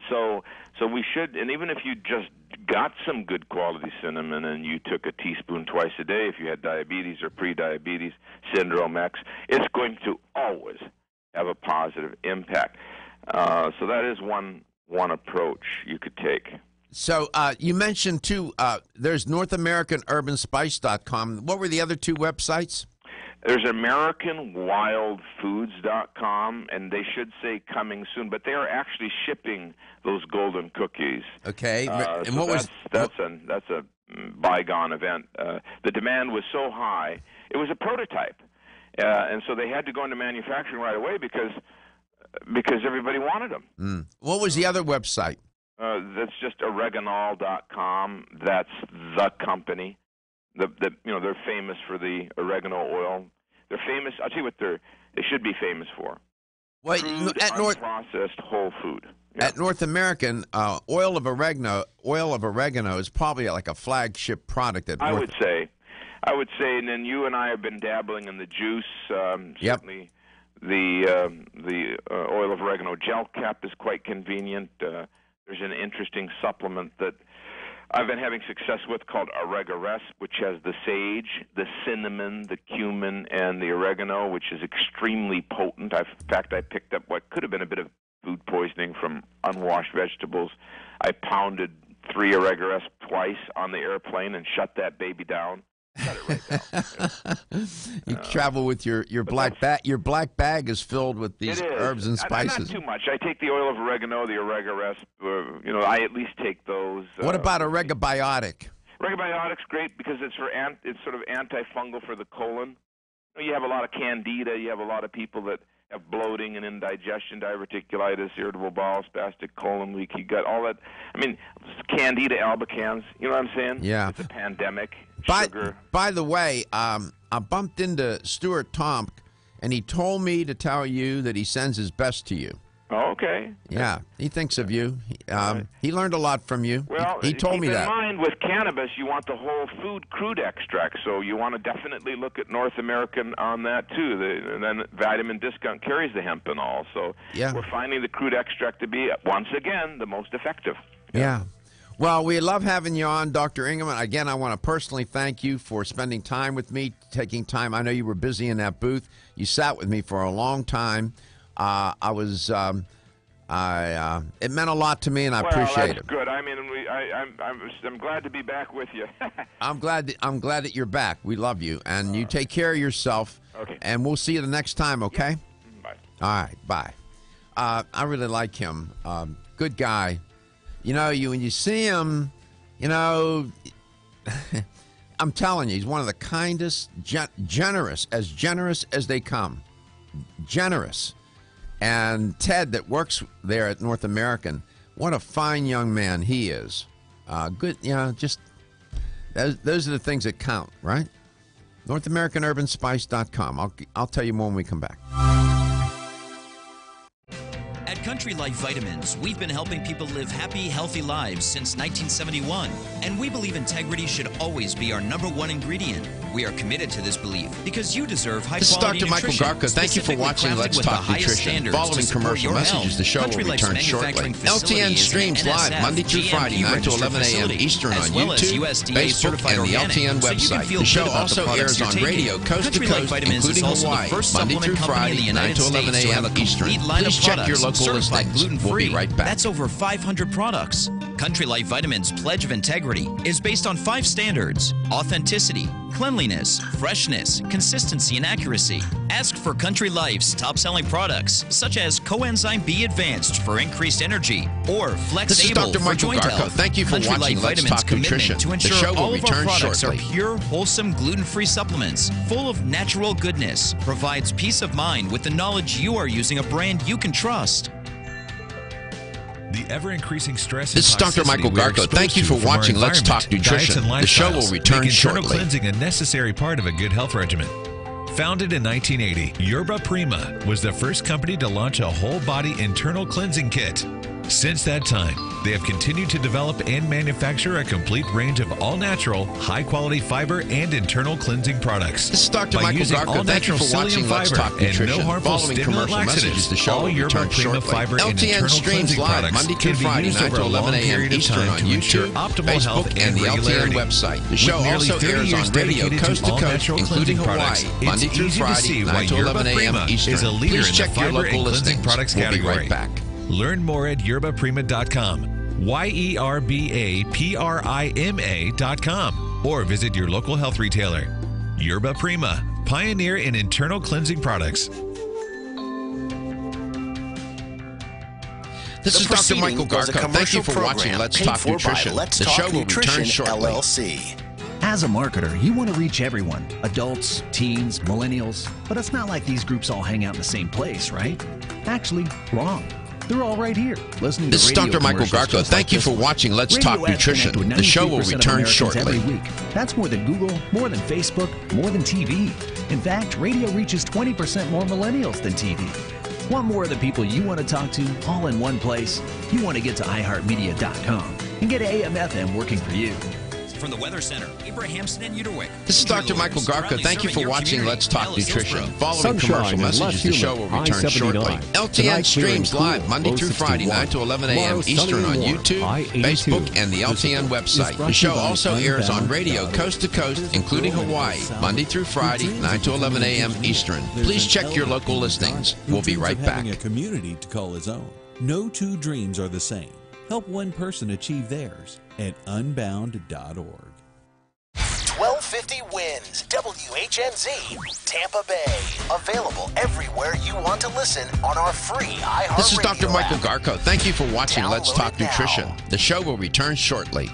So we should, and even if you just got some good quality cinnamon and you took a teaspoon twice a day, if you had diabetes or pre-diabetes syndrome X, it's going to always have a positive impact. So that is one approach you could take. So you mentioned, too, there's NorthAmericanUrbanSpice.com. What were the other two websites? There's AmericanWildFoods.com, and they should say coming soon, but they are actually shipping those golden cookies. Okay, and so what was that's a bygone event. The demand was so high; it was a prototype, and so they had to go into manufacturing right away because everybody wanted them. What was the other website? That's just oregonol.com. That's the company. They're famous for the oregano oil. They're famous. I'll tell you what they should be famous for. Wait, unprocessed whole food. Yeah. At North American, oil of oregano is probably like a flagship product. I would say, and then you and I have been dabbling in the juice. Certainly, the oil of oregano gel cap is quite convenient. There's an interesting supplement that I've been having success with called Oregaresp, which has the sage, the cinnamon, the cumin, and the oregano, which is extremely potent. In fact, I picked up what could have been a bit of food poisoning from unwashed vegetables. I pounded 3 Oregaresp twice on the airplane and shut that baby down. Shut it right down. You travel with your black bag. Your black bag is filled with these herbs and spices. Not too much. I take the oil of oregano, the Oregaresp. I at least take those. What about Oregabiotic? Oregabiotic's great because it's sort of antifungal for the colon. You have a lot of candida. You have a lot of people that have bloating and indigestion, diverticulitis, irritable bowel, spastic colon, leaky gut, all that. I mean, candida albicans. You know what I'm saying? Yeah. It's a pandemic. By the way, I bumped into Stuart Tomk, and he told me to tell you that he sends his best to you. Oh, okay. Yeah, he thinks of you. He learned a lot from you. Well, he told me that. Keep in mind, with cannabis, you want the whole food crude extract, so you want to definitely look at North American on that, too. And then Vitamin Discount carries the hemp and all, so we're finding the crude extract to be, once again, the most effective. Yeah. Well, we love having you on, Dr. Ingham. Again, I want to personally thank you for spending time with me, taking time. I know you were busy in that booth. You sat with me for a long time. It meant a lot to me, and I appreciate it. That's good. I mean, I'm glad to be back with you. I'm glad that you're back. We love you, and you take care of yourself. Okay. And we'll see you the next time. Okay. Yep. Bye. All right. Bye. I really like him. Good guy. When you see him, I'm telling you, he's one of the kindest, generous as they come. Generous. And Ted, that works there at North American, what a fine young man he is. Good, just those are the things that count, right? NorthAmericanUrbanSpice.com. I'll tell you more when we come back. At Country Life Vitamins, we've been helping people live happy, healthy lives since 1971. And we believe integrity should always be our #1 ingredient. We are committed to this belief because you deserve high-quality nutrition. This is Dr. Michael Garko. Thank you for watching Let's Talk Nutrition. Following commercial messages, the show will return shortly. LTN streams live Monday through Friday, 9 to 11 a.m. Eastern on YouTube, Facebook, and the LTN website. The show also airs on radio coast to coast, including Hawaii, Monday through Friday, 9 to 11 a.m. Eastern. Please check your local listings. We'll be right back. That's over 500 products. Country Life Vitamins' Pledge of Integrity is based on 5 standards: authenticity, cleanliness, freshness, consistency, and accuracy. Ask for Country Life's top-selling products, such as Coenzyme B Advanced for increased energy, or Flex Able for joint health. Thank you for Country watching Life Let's Vitamins' Talk commitment Nutrition. to The ensure show will all of our return products shortly. are pure, wholesome, gluten-free supplements, full of natural goodness, provides peace of mind with the knowledge you are using a brand you can trust. The ever-increasing stress. This is Dr. Michael Garko. Thank you for watching Let's Talk Nutrition. The show will return make internal shortly. Cleansing a necessary part of a good health regimen. Founded in 1980, Yerba Prima was the first company to launch a whole-body internal cleansing kit. Since that time, they have continued to develop and manufacture a complete range of all-natural, high-quality fiber and internal cleansing products. This is Dr. By Michael using Garko. Thank you all-natural for watching psyllium Let's fiber Talk and Nutrition. no harmful Following stimulant commercial laxatives, messages, the show all will Yerba return Prima shortly. fiber and LTN internal streams cleansing live products Monday can through be Friday, used 9 over to a 11 long a.m. period of Eastern time on to ensure YouTube, optimal health Facebook, and the LTN regularity. website. The With show nearly also 30 airs years on radio dedicated coast to to coast, all-natural including cleansing Hawaii, products, Monday it's through easy to Friday, see 9 why to 11 Yerba a.m. Prima Eastern. is a leader Please in check the your fiber local and cleansing listings. products We'll be category. right back. Learn more at yerbaprima.com. YERBAPRIMA.com, or visit your local health retailer. Yerba Prima, pioneer in internal cleansing products. This is Dr. Michael Garko. Thank you for watching Let's Talk Nutrition. The show will return shortly. LLC. As a marketer, you want to reach everyone, adults, teens, millennials, but it's not like these groups all hang out in the same place, right? Actually, wrong. They're all right here, listening This to is radio Dr. Michael commercials Garko. just Thank like you this for one. watching Let's Radio Talk ads Nutrition. connect with The show will 93% of return Americans shortly. every week. That's more than Google, more than Facebook, more than TV. In fact, radio reaches 20% more millennials than TV. Want more of the people you want to talk to all in one place? You want to get to iHeartMedia.com and get AM/FM working for you. From the Weather Center, Abrahamson and Uterwick. This is Dr. Michael Garko. Thank you for watching Let's Talk Nutrition. Following commercial messages, the show will return shortly. LTN streams live Monday through Friday, 9 to 11 a.m. Eastern on YouTube, Facebook, and the LTN website. The show also airs on radio coast to coast, including Hawaii, Monday through Friday, 9 to 11 a.m. Eastern. Please check your local listings. We'll be right back. Having a community to call his own. No two dreams are the same. Help one person achieve theirs at unbound.org. 1250 wins WHNZ Tampa Bay. Available everywhere you want to listen on our free iHeartRadio This is Dr. Michael app. Garko. Thank you for watching Let's Download Talk it now. Nutrition. The show will return shortly.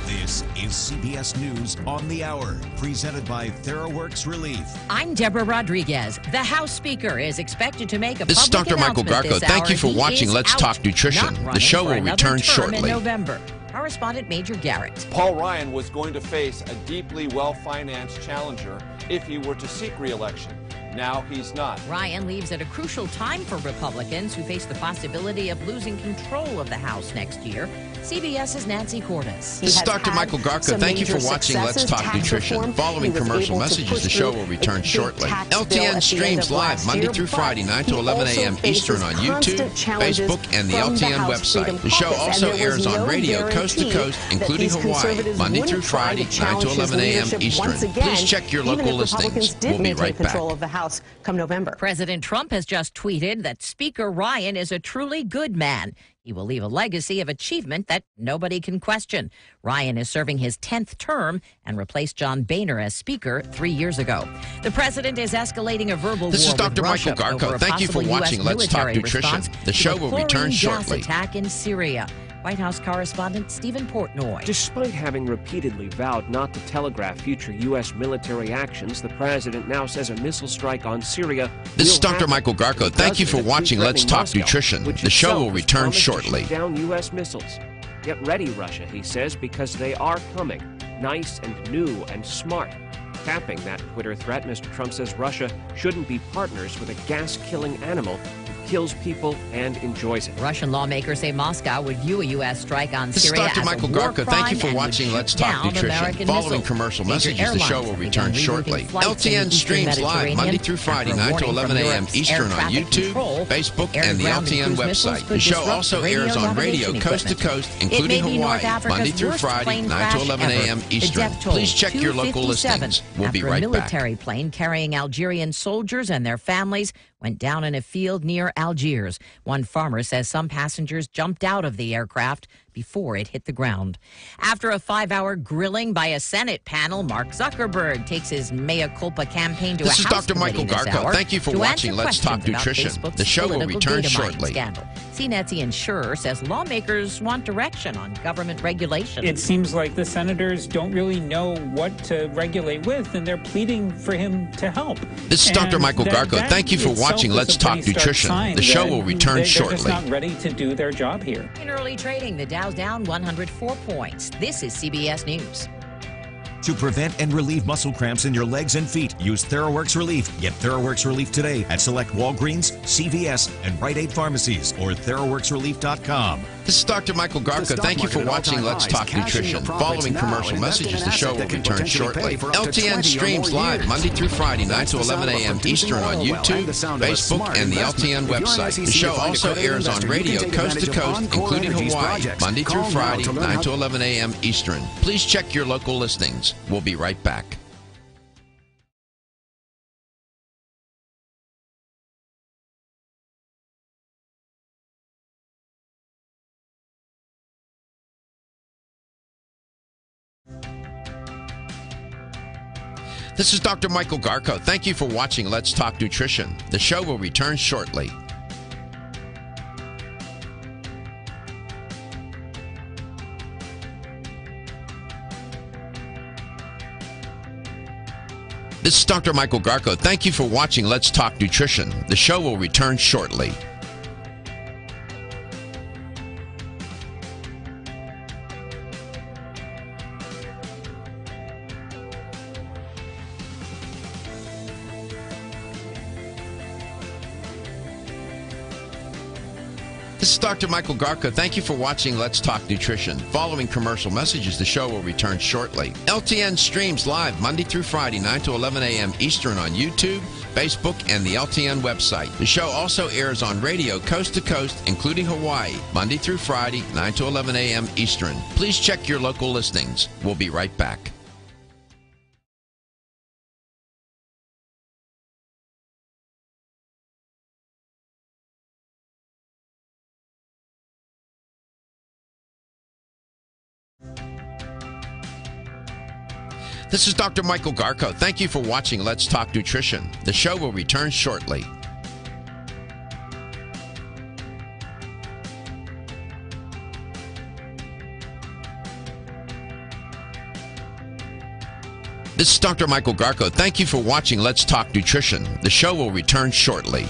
This is CBS News on the Hour, presented by TheraWorks Relief. I'm Deborah Rodriguez. The House Speaker is expected to make a This is public Dr. Michael announcement Garko. this Thank you hour. for He watching is Let's out, Talk Nutrition. not The running show for will another return term shortly. in November. Correspondent Major Garrett. Paul Ryan was going to face a deeply well-financed challenger if he were to seek re-election. Now he's not. Ryan leaves at a crucial time for Republicans who face the possibility of losing control of the House next year. CBS's Nancy Cordes. This is Dr. Michael Garko. Thank you for watching Let's Talk Nutrition. Following commercial messages, the show will return shortly. LTN streams live Monday through Friday, 9 to 11 a.m. Eastern on YouTube, Facebook, and the LTN website. The show also airs on radio coast to coast, including Hawaii, Monday through Friday, 9 to 11 a.m. Eastern. Please check your local listings. We'll be right back. Of the House come November. President Trump has just tweeted that Speaker Ryan is a truly good man. He will leave a legacy of achievement that nobody can question. Ryan is serving his 10th term and replaced John Boehner as Speaker 3 years ago. The president is escalating a verbal This war is Dr. with Russia Michael Garko. over a Thank you for possible watching US Let's Talk military Nutrition. response The to show will chlorine return gas shortly. attack in Syria. White House correspondent Stephen Portnoy. Despite having repeatedly vowed not to telegraph future U.S. military actions, the president now says a missile strike on Syria. This is Dr. Michael Garko. Thank you for watching Let's Talk Nutrition. The show will return shortly. Down U.S. missiles. Get ready, Russia, he says, because they are coming. Nice and new and smart. Capping that Twitter threat, Mr. Trump says Russia shouldn't be partners with a gas-killing animal who kills people, and enjoys it. Russian lawmakers say Moscow would view a U.S. strike on This is Syria Dr. as Michael a war Garko. crime Thank you for and would watching shoot Let's Talk down Nutrition. American Following missiles. commercial Major messages, the show airlines will have return begun shortly. rerouting flights in the LTN Eastern streams live Mediterranean Monday through Friday, after a 9 to warning 11 from a.m. Europe's Eastern air on traffic YouTube, control. Facebook, Air and the ground and LTN cruise missiles website. could The show disrupt also the radio airs on navigation radio coast to equipment. coast, It including may be Hawaii, North Africa's Monday through worst Friday, plane 9 to crash 11 ever. a.m. The Eastern. death toll, Please check your local 257, listings. We'll be after right a back. military plane carrying Algerian soldiers and their families went down in a field near Algiers. One farmer says some passengers jumped out of the aircraft before it hit the ground. After a 5-hour grilling by a Senate panel, Mark Zuckerberg takes his mea culpa campaign to This a is House Dr. Michael committee this Garko. hour Thank you for to watching answer Let's Talk questions about Nutrition. Facebook's The show will political return data mining shortly. Scandal. CNET's Ian Scher says lawmakers want direction on government regulation. It seems like the senators don't really know what to regulate with, and they're pleading for him to help. This is Dr. And Michael that- Garko. that Thank you for itself watching is Let's a Talk pretty stark Nutrition. sign The show that will return they're shortly. just not ready to do their job here. In early trading, the Dow's down 104 points. This is CBS News. To prevent and relieve muscle cramps in your legs and feet, use TheraWorks Relief. Get TheraWorks Relief today at select Walgreens, CVS, and Rite Aid pharmacies or TheraWorksRelief.com. This is Dr. Michael The Garko. stock Thank you for market at watching all-time Let's highs. Talk Cash in Nutrition. your profits Following now commercial and invest in messages, an the show asset will that can return potentially shortly. pay for up to 20 LTN or streams more live years. Monday through Friday, 9 That's to the sound 11 of a a.m. producing Eastern on oil well YouTube, and the sound of a Facebook, smart and the investment. LTN If you're an website. SEC The show defined also accredited airs on investor, you radio can take coast to advantage of coast, Encore including Energy's Hawaii, projects. Monday through Call now Friday, to learn 9 how- to 11 a.m. Eastern. Please check your local listings. We'll be right back. This is Dr. Michael Garko. Thank you for watching Let's Talk Nutrition. The show will return shortly. This is Dr. Michael Garko. Thank you for watching Let's Talk Nutrition. The show will return shortly. This is Dr. Michael Garko. Thank you for watching Let's Talk Nutrition. Following commercial messages, the show will return shortly. LTN streams live Monday through Friday, 9 to 11 a.m. Eastern on YouTube, Facebook, and the LTN website. The show also airs on radio coast to coast, including Hawaii, Monday through Friday, 9 to 11 a.m. Eastern. Please check your local listings. We'll be right back. This is Dr. Michael Garko. Thank you for watching Let's Talk Nutrition. The show will return shortly. This is Dr. Michael Garko. Thank you for watching Let's Talk Nutrition. The show will return shortly.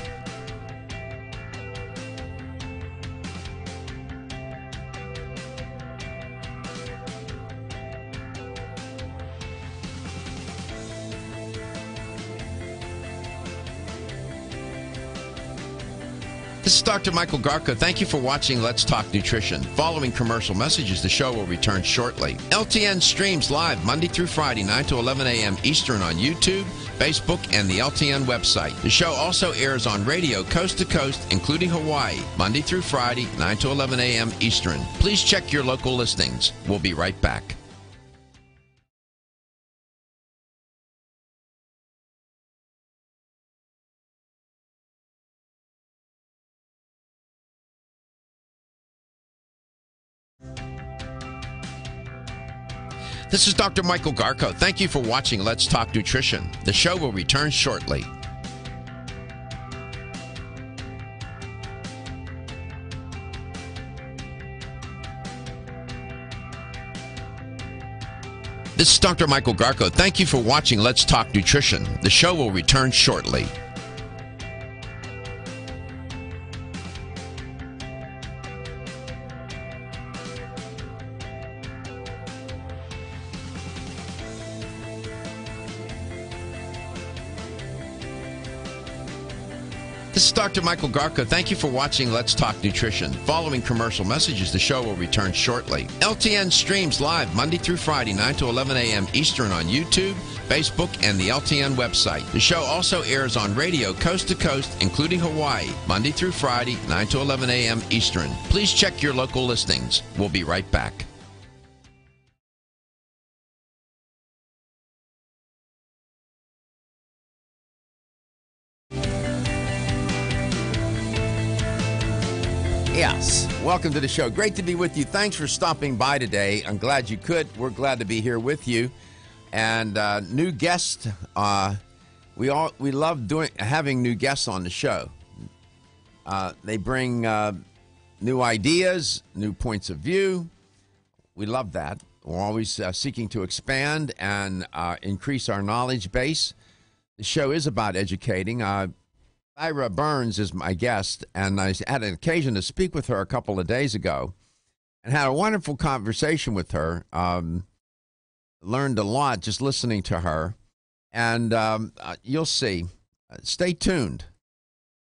This is Dr. Michael Garko. Thank you for watching Let's Talk Nutrition. Following commercial messages, the show will return shortly. LTN streams live Monday through Friday, 9 to 11 a.m. Eastern on YouTube, Facebook, and the LTN website. The show also airs on radio coast to coast, including Hawaii, Monday through Friday, 9 to 11 a.m. Eastern. Please check your local listings. We'll be right back. This is Dr. Michael Garko. Thank you for watching Let's Talk Nutrition. The show will return shortly. This is Dr. Michael Garko. Thank you for watching Let's Talk Nutrition. The show will return shortly. This is Dr. Michael Garko. Thank you for watching Let's Talk Nutrition. Following commercial messages, the show will return shortly. LTN streams live Monday through Friday, 9 to 11 a.m. Eastern on YouTube, Facebook, and the LTN website. The show also airs on radio coast to coast, including Hawaii, Monday through Friday, 9 to 11 a.m. Eastern. Please check your local listings. We'll be right back. Yes, welcome to the show. Great to be with you. Thanks for stopping by today. I'm glad you could. We're glad to be here with you. And new guest. We love having new guests on the show. They bring new ideas, new points of view. We love that. We're always seeking to expand and increase our knowledge base. The show is about educating. Thira Burns is my guest, and I had an occasion to speak with her a couple of days ago and had a wonderful conversation with her. Learned a lot just listening to her, and you'll see. Stay tuned.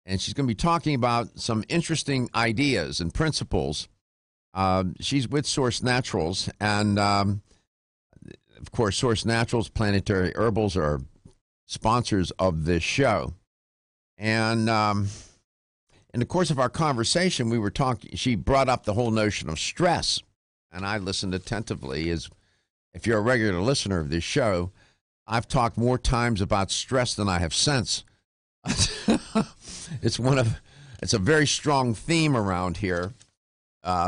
And she's going to be talking about some interesting ideas and principles. She's with Source Naturals, and of course, Source Naturals, Planetary Herbals are sponsors of this show. And in the course of our conversation, we were talking. She brought up the whole notion of stress, and I listened attentively. As if you're a regular listener of this show, I've talked more times about stress than I have sense. It's a very strong theme around here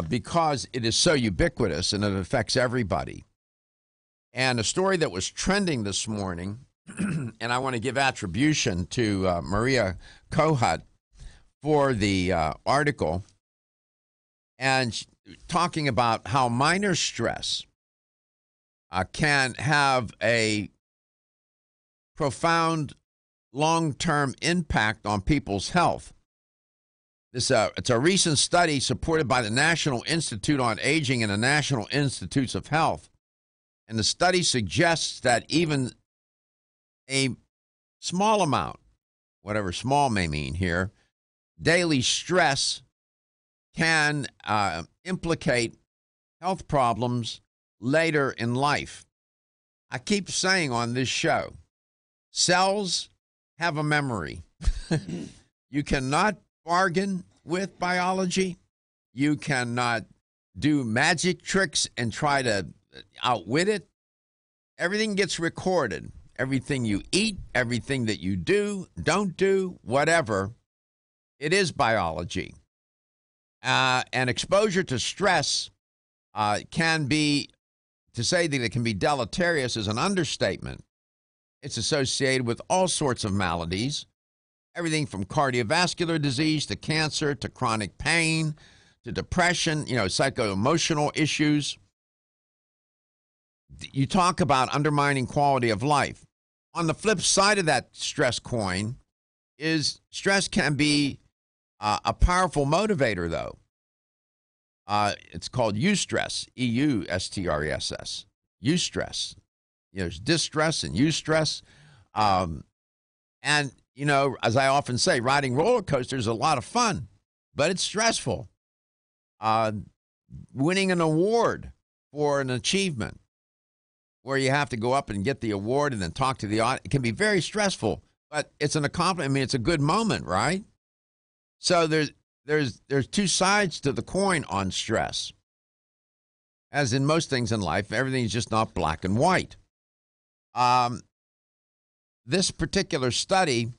because it is so ubiquitous and it affects everybody. And a story that was trending this morning. And I want to give attribution to Maria Kohut for the article, and talking about how minor stress can have a profound long-term impact on people's health. It's a recent study supported by the National Institute on Aging and the National Institutes of Health, and the study suggests that even a small amount, whatever small may mean here, daily stress can implicate health problems later in life. I keep saying on this show, cells have a memory. You cannot bargain with biology. You cannot do magic tricks and try to outwit it. Everything gets recorded. Everything you eat, everything that you do, don't do, whatever, it is biology. And exposure to stress can be, to say that it can be deleterious is an understatement. It's associated with all sorts of maladies, everything from cardiovascular disease to cancer to chronic pain to depression, psycho-emotional issues. You talk about undermining quality of life. On the flip side of that stress coin is stress can be a powerful motivator, though. It's called eustress, E-U-S-T-R-E-S-S, eustress. There's distress and eustress. And, as I often say, riding roller coasters is a lot of fun, but it's stressful. Winning an award for an achievement, where you have to go up and get the award and then talk to the audience. It can be very stressful, but it's an accomplishment. I mean, it's a good moment, right? So there's two sides to the coin on stress. As in most things in life, everything's just not black and white. This particular study,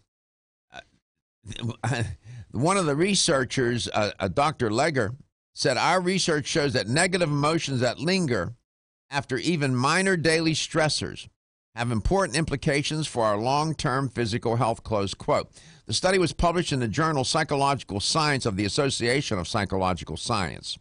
one of the researchers, Dr. Legger, said, our research shows that negative emotions that linger after even minor daily stressors have important implications for our long-term physical health, close quote. The study was published in the journal Psychological Science of the Association of Psychological Science.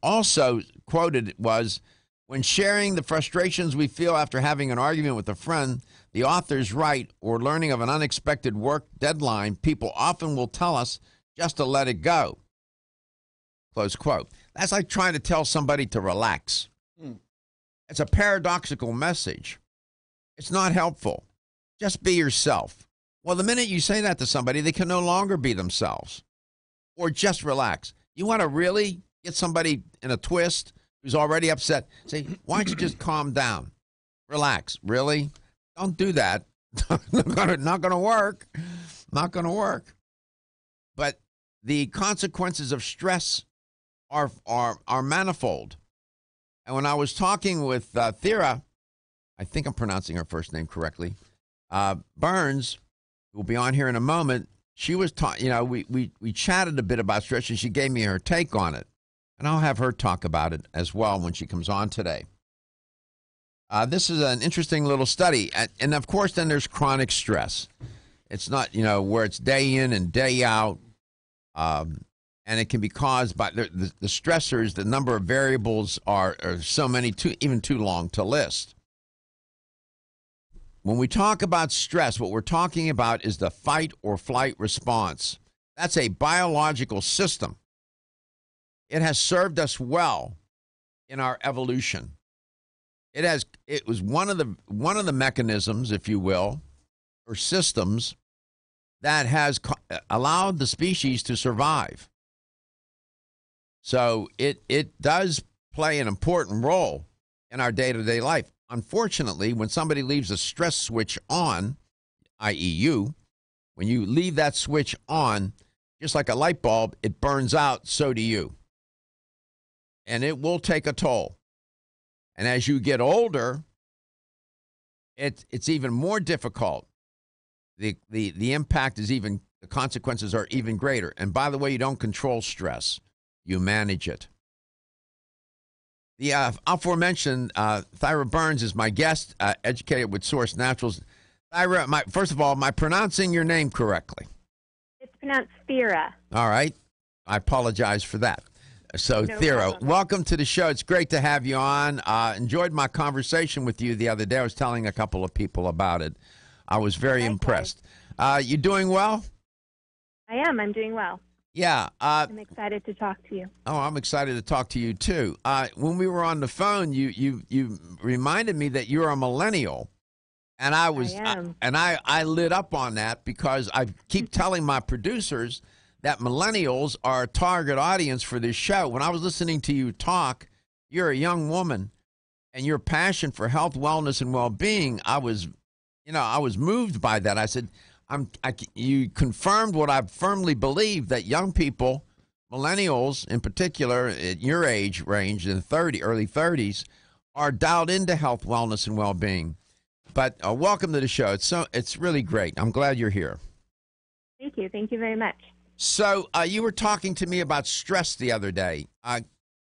Also quoted was, when sharing the frustrations we feel after having an argument with a friend, the authors write, or learning of an unexpected work deadline, people often will tell us just to let it go, close quote. That's like trying to tell somebody to relax. It's a paradoxical message. It's not helpful. Just be yourself. Well, the minute you say that to somebody, they can no longer be themselves or just relax. You want to really get somebody in a twist who's already upset. Say, why don't you just calm down? Relax. Really? Don't do that. Not going to work. Not going to work. But the consequences of stress are manifold. And when I was talking with Thira, I think I'm pronouncing her first name correctly, Burns, who will be on here in a moment, she was we chatted a bit about stress, and she gave me her take on it. And I'll have her talk about it as well when she comes on today. This is an interesting little study. And of course, then there's chronic stress. It's not, where it's day in and day out. And it can be caused by the stressors. The number of variables are so many, even too long to list. When we talk about stress, what we're talking about is the fight or flight response. That's a biological system. It has served us well in our evolution. It was one of the mechanisms, if you will, or systems that has allowed the species to survive. So it does play an important role in our day-to-day life. Unfortunately, when somebody leaves a stress switch on, i.e. you, when you leave that switch on, just like a light bulb, it burns out, so do you. And it will take a toll. And as you get older, it's even more difficult. The impact is the consequences are even greater. And by the way, you don't control stress. You manage it. The aforementioned Thira Burns is my guest, educated with Source Naturals. Thira, first of all, am I pronouncing your name correctly? It's pronounced Thira. All right. I apologize for that. So, No Thira, problem. welcome to the show. It's great to have you on. Enjoyed my conversation with you the other day. I was telling a couple of people about it. I was very impressed. You doing well? I am. I'm doing well. Yeah. I'm excited to talk to you. Oh, I'm excited to talk to you, too. When we were on the phone, you reminded me that you're a millennial. And I am. I lit up on that because I keep telling my producers that millennials are a target audience for this show. When I was listening to you talk, you're a young woman, and your passion for health, wellness, and well-being, I was moved by that. I said, you confirmed what I firmly believe, that young people, millennials in particular, at your age range, in early 30s, are dialed into health, wellness, and well-being. But welcome to the show. It's really great. I'm glad you're here. Thank you. Thank you very much. So you were talking to me about stress the other day.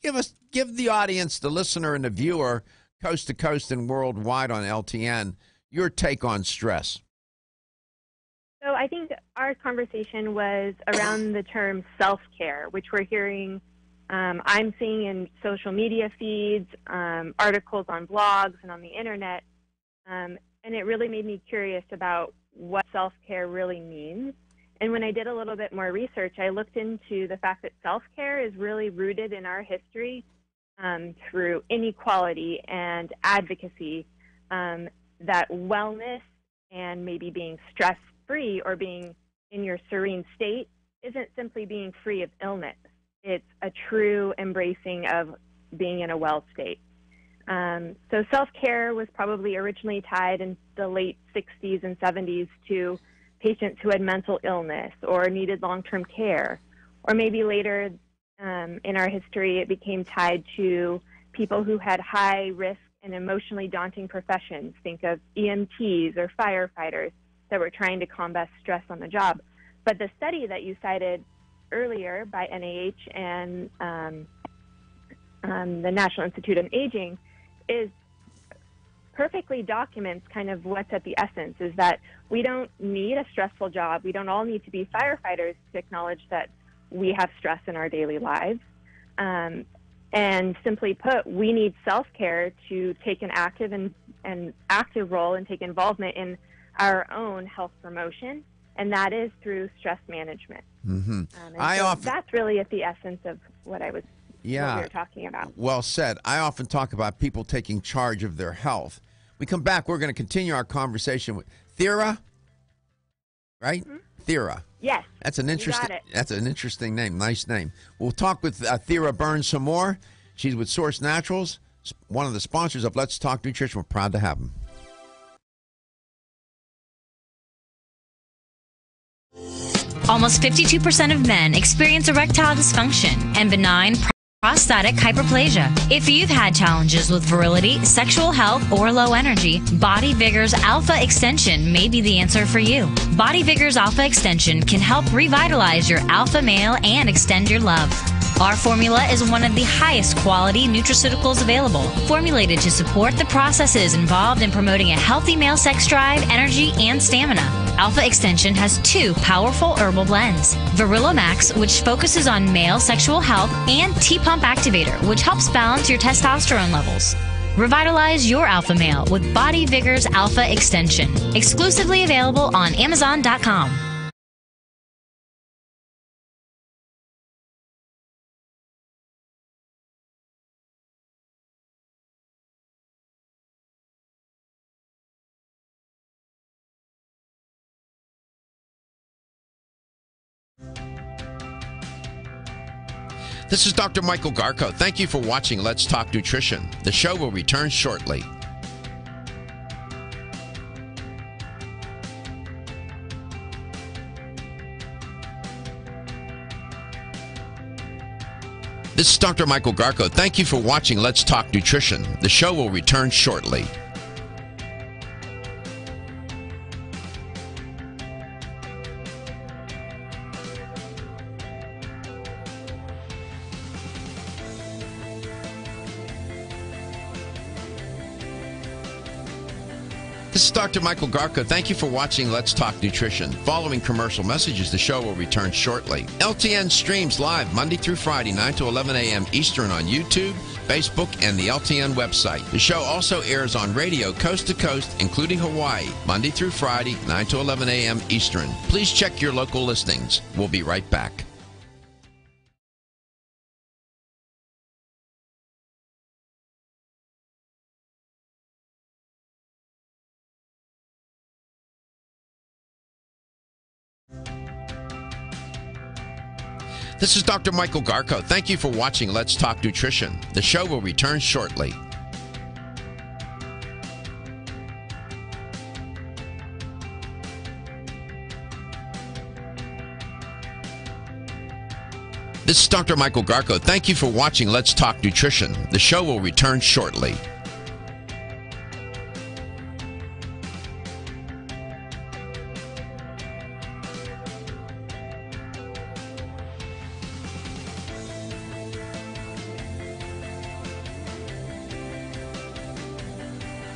Give the audience, the listener and the viewer, coast to coast and worldwide on LTN, your take on stress. So I think our conversation was around the term self-care, which we're hearing, I'm seeing in social media feeds, articles on blogs and on the internet. And it really made me curious about what self-care really means. And when I did a little bit more research, I looked into the fact that self-care is really rooted in our history through inequality and advocacy, that wellness and maybe being stress-free or being in your serene state isn't simply being free of illness. It's a true embracing of being in a well state. So self-care was probably originally tied in the late 60s and 70s to patients who had mental illness or needed long-term care. Or maybe later in our history, it became tied to people who had high risk and emotionally daunting professions. Think of EMTs or firefighters that were trying to combat stress on the job. But the study that you cited earlier by NIH and the National Institute on Aging perfectly documents kind of what's at the essence, is that we don't need a stressful job. We don't all need to be firefighters to acknowledge that we have stress in our daily lives. And simply put, we need self-care to take an active role and take involvement in our own health promotion, and that is through stress management. Mm-hmm. That's really at the essence of what what we were talking about. Well said. I often talk about people taking charge of their health. We come back, we're going to continue our conversation with Thira. right? Thira. Yes. That's an interesting. got it. That's an interesting name. Nice name. We'll talk with Thira Burns some more. She's with Source Naturals, one of the sponsors of Let's Talk Nutrition. We're proud to have them. Almost 52% of men experience erectile dysfunction and benign prostatic hyperplasia. If you've had challenges with virility, sexual health, or low energy, Body Vigor's Alpha Extension may be the answer for you. Body Vigor's Alpha Extension can help revitalize your alpha male and extend your love. Our formula is one of the highest quality nutraceuticals available, formulated to support the processes involved in promoting a healthy male sex drive, energy, and stamina. Alpha Extension has 2 powerful herbal blends, Virilla Max, which focuses on male sexual health, and T-Pump Activator, which helps balance your testosterone levels. Revitalize your alpha male with Body Vigor's Alpha Extension, exclusively available on Amazon.com. This is Dr. Michael Garko. Thank you for watching Let's Talk Nutrition. The show will return shortly. This is Dr. Michael Garko. Thank you for watching Let's Talk Nutrition. The show will return shortly. This is Dr. Michael Garko. Thank you for watching Let's Talk Nutrition. Following commercial messages, the show will return shortly. LTN streams live Monday through Friday, 9 to 11 a.m. Eastern on YouTube, Facebook, and the LTN website. The show also airs on radio coast to coast, including Hawaii, Monday through Friday, 9 to 11 a.m. Eastern. Please check your local listings. We'll be right back. This is Dr. Michael Garko. Thank you for watching Let's Talk Nutrition. The show will return shortly. This is Dr. Michael Garko. Thank you for watching Let's Talk Nutrition. The show will return shortly.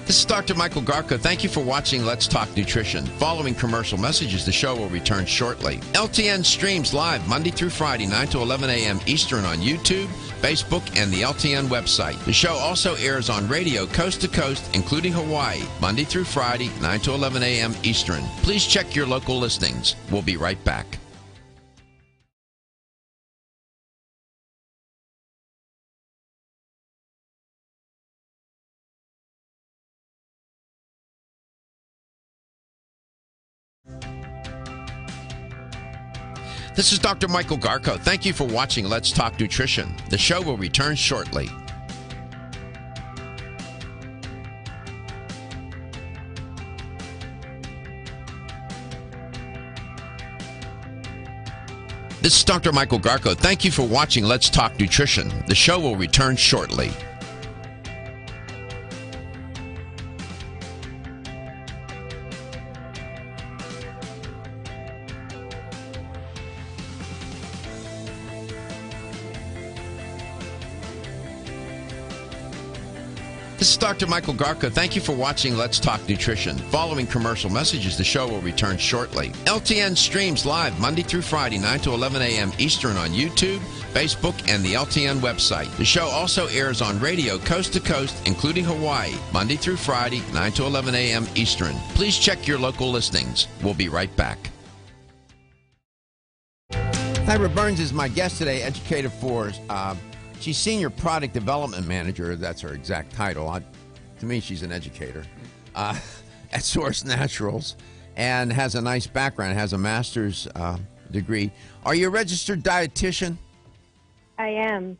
This is Dr. Michael Garko. Thank you for watching Let's Talk Nutrition. Following commercial messages, the show will return shortly. LTN streams live Monday through Friday, 9 to 11 a.m. Eastern on YouTube, Facebook, and the LTN website. The show also airs on radio coast to coast, including Hawaii, Monday through Friday, 9 to 11 a.m. Eastern. Please check your local listings. We'll be right back. This is Dr. Michael Garko. Thank you for watching Let's Talk Nutrition. The show will return shortly. This is Dr. Michael Garko. Thank you for watching Let's Talk Nutrition. The show will return shortly. This is Dr. Michael Garko. Thank you for watching Let's Talk Nutrition. Following commercial messages, the show will return shortly. LTN streams live Monday through Friday, 9 to 11 a.m. Eastern on YouTube, Facebook, and the LTN website. The show also airs on radio coast to coast, including Hawaii, Monday through Friday, 9 to 11 a.m. Eastern. Please check your local listings. We'll be right back. Thira Burns is my guest today, educator for... She's Senior Product Development Manager. That's her exact title. To me, she's an educator at Source Naturals. and has a nice background, has a master's degree. Are you a registered dietitian? I am.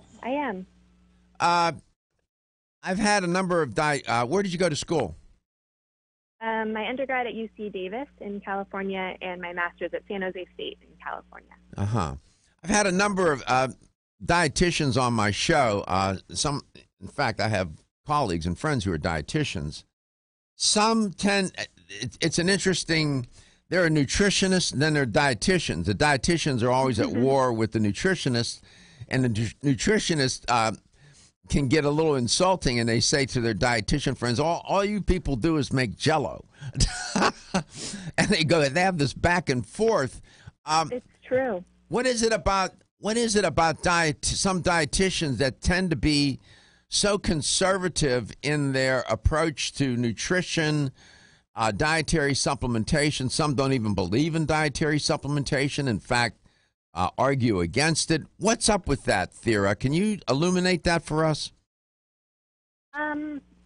I've had a number of where did you go to school? My undergrad at UC Davis in California and my master's at San Jose State in California. I've had a number of dietitians on my show. In fact, I have colleagues and friends who are dietitians. It's an interesting, there are nutritionists and then there are dietitians. The dietitians are always at war with the nutritionists, and the nutritionists can get a little insulting, and they say to their dietitian friends, all you people do is make Jell-O. And they have this back and forth. It's true. What is it about some dietitians that tend to be so conservative in their approach to nutrition, dietary supplementation? Some don't even believe in dietary supplementation. In fact, argue against it. What's up with that, Thira? Can you illuminate that for us?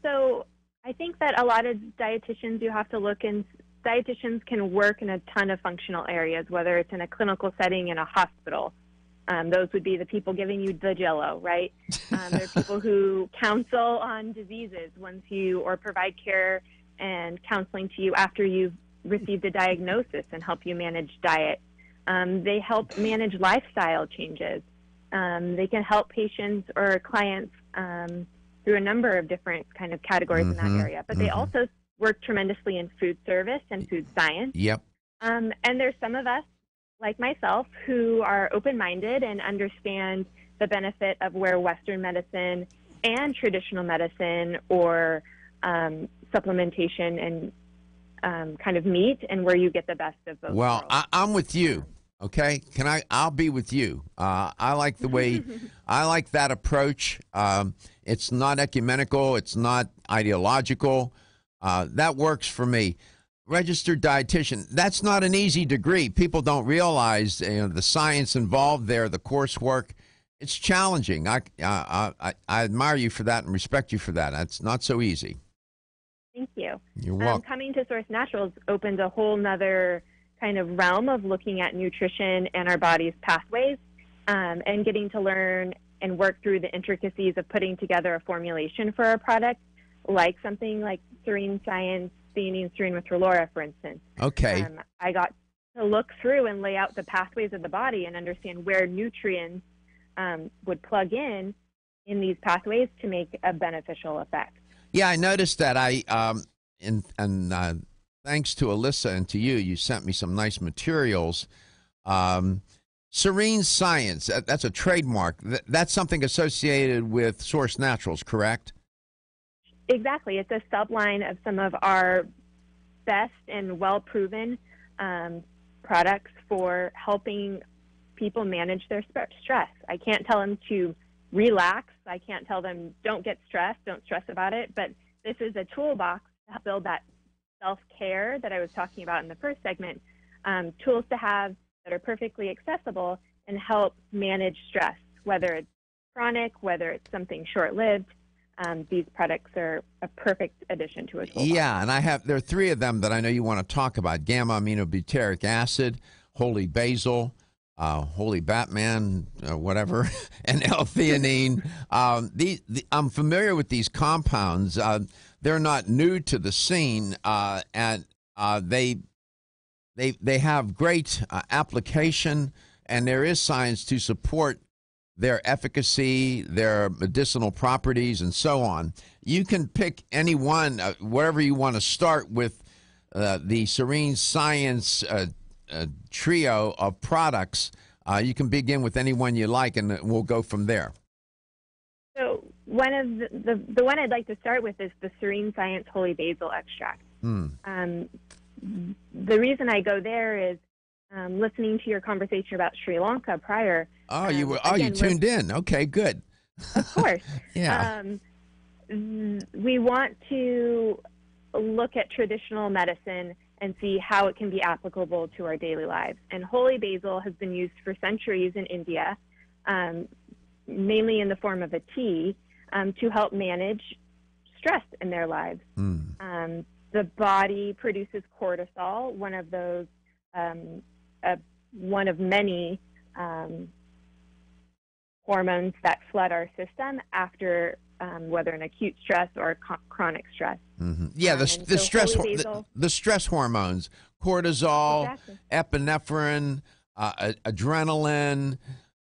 So I think that a lot of dietitians, you have to look in. Dietitians can work in a ton of functional areas, whether it's in a clinical setting in a hospital. Those would be the people giving you the Jell-O, right? There are people who counsel on diseases or provide care and counseling to you after you've received a diagnosis and help you manage diet. They help manage lifestyle changes. They can help patients or clients through a number of different kind of categories in that area. But they also work tremendously in food service and food science. Yep. And there's some of us, like myself, who are open-minded and understand the benefit of where Western medicine and traditional medicine or supplementation and kind of meet, and where you get the best of both worlds. I'm with you. Okay, I'll be with you. I like the way, I like that approach. It's not ecumenical. It's not ideological. That works for me. Registered dietitian, that's not an easy degree. People don't realize the science involved there, the coursework. It's challenging. I admire you for that and respect you for that. It's not so easy. Thank you. You're welcome. Coming to Source Naturals opened a whole nother kind of realm of looking at nutrition and our body's pathways, and getting to learn and work through the intricacies of putting together a formulation for a product, like something like Serene Science, Theanine Serene with Relora, for instance. Okay. I got to look through and lay out the pathways of the body and understand where nutrients would plug in these pathways to make a beneficial effect. Yeah, I noticed that. Thanks to Alyssa and to you, you sent me some nice materials. Serene Science, that's a trademark. That's something associated with Source Naturals, correct? Exactly. It's a subline of some of our best and well-proven products for helping people manage their stress. I can't tell them to relax. I can't tell them don't get stressed, don't stress about it. But this is a toolbox to build that self-care that I was talking about in the first segment, tools to have that are perfectly accessible and help manage stress, whether it's chronic, whether it's something short-lived. These products are a perfect addition to a toolbox. Yeah, and there are three of them that I know you want to talk about: gamma-aminobutyric acid, Holy Basil, Holy Batman, whatever, and L-theanine. I'm familiar with these compounds. They're not new to the scene, and they have great application, and there is science to support their efficacy, their medicinal properties, and so on. You can pick any one, wherever you want to start with the Serene Science trio of products. You can begin with any one you like, and we'll go from there. So one of the one I'd like to start with is the Serene Science Holy Basil Extract. The reason I go there is listening to your conversation about Sri Lanka prior. You tuned in. Okay, good. Of course. Yeah. We want to look at traditional medicine and see how it can be applicable to our daily lives. And holy basil has been used for centuries in India, mainly in the form of a tea, to help manage stress in their lives. The the body produces cortisol, one of those, one of many hormones that flood our system after whether an acute stress or chronic stress. Mm-hmm. Yeah, the stress hormones, cortisol, exactly. epinephrine, adrenaline.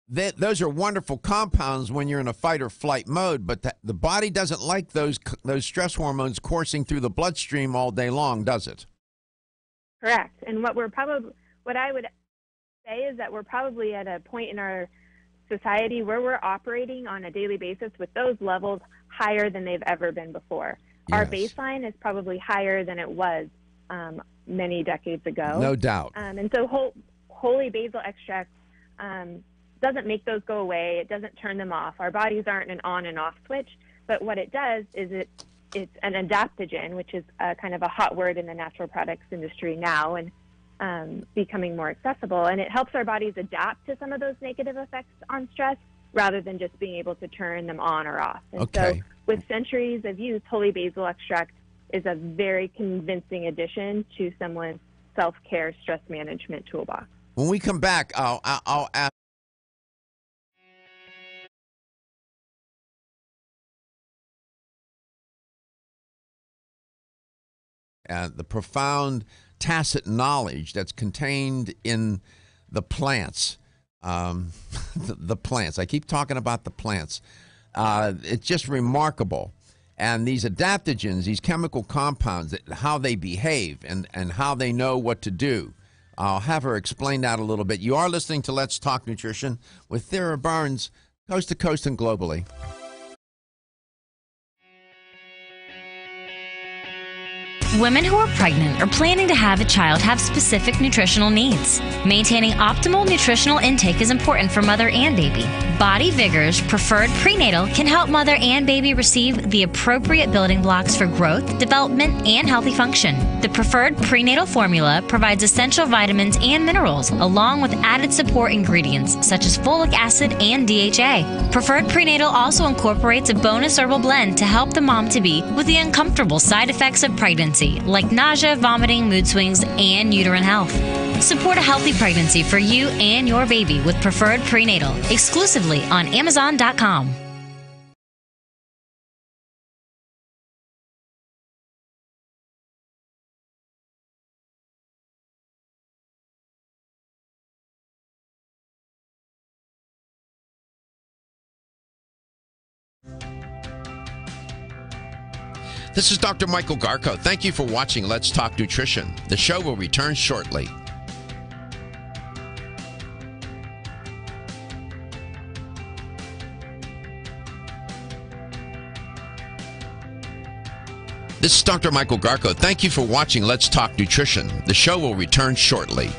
Those are wonderful compounds when you're in a fight or flight mode, but the body doesn't like those stress hormones coursing through the bloodstream all day long, does it? Correct. And what I would say is that we're probably at a point in our society where we're operating on a daily basis with those levels higher than they've ever been before. Yes. Our baseline is probably higher than it was many decades ago. No doubt. And so Holy Basil Extract doesn't make those go away. It doesn't turn them off. Our bodies aren't an on and off switch, but what it does is it's an adaptogen, which is kind of a hot word in the natural products industry now, and becoming more accessible. And it helps our bodies adapt to some of those negative effects on stress rather than just being able to turn them on or off. And so with centuries of use, Holy Basil Extract is a very convincing addition to someone's self-care stress management toolbox. When we come back, I'll ask. The profound tacit knowledge that's contained in the plants. The plants. I keep talking about the plants. It's just remarkable. And these adaptogens, these chemical compounds, how they behave and how they know what to do. I'll have her explain that a little bit. You are listening to Let's Talk Nutrition with Thira Burns, coast to coast and globally. Women who are pregnant or planning to have a child have specific nutritional needs. Maintaining optimal nutritional intake is important for mother and baby. Body Vigor's Preferred Prenatal can help mother and baby receive the appropriate building blocks for growth, development, and healthy function. The Preferred Prenatal formula provides essential vitamins and minerals, along with added support ingredients such as folic acid and DHA. Preferred Prenatal also incorporates a bonus herbal blend to help the mom-to-be with the uncomfortable side effects of pregnancy, like nausea, vomiting, mood swings, and uterine health. Support a healthy pregnancy for you and your baby with Preferred Prenatal, exclusively on Amazon.com. This is Dr. Michael Garko. Thank you for watching Let's Talk Nutrition. The show will return shortly. This is Dr. Michael Garko. Thank you for watching Let's Talk Nutrition. The show will return shortly.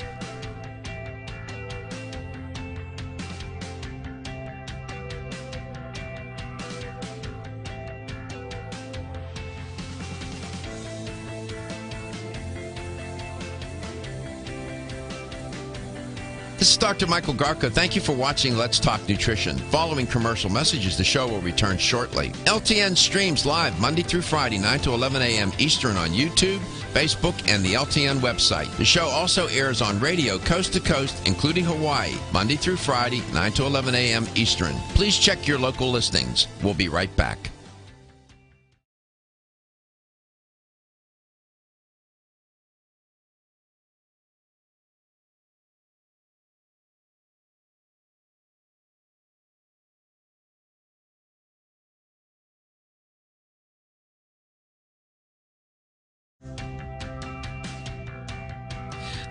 This is Dr. Michael Garko. Thank you for watching Let's Talk Nutrition. Following commercial messages, the show will return shortly. LTN streams live Monday through Friday, 9 to 11 a.m. Eastern on YouTube, Facebook, and the LTN website. The show also airs on radio coast to coast, including Hawaii, Monday through Friday, 9 to 11 a.m. Eastern. Please check your local listings. We'll be right back.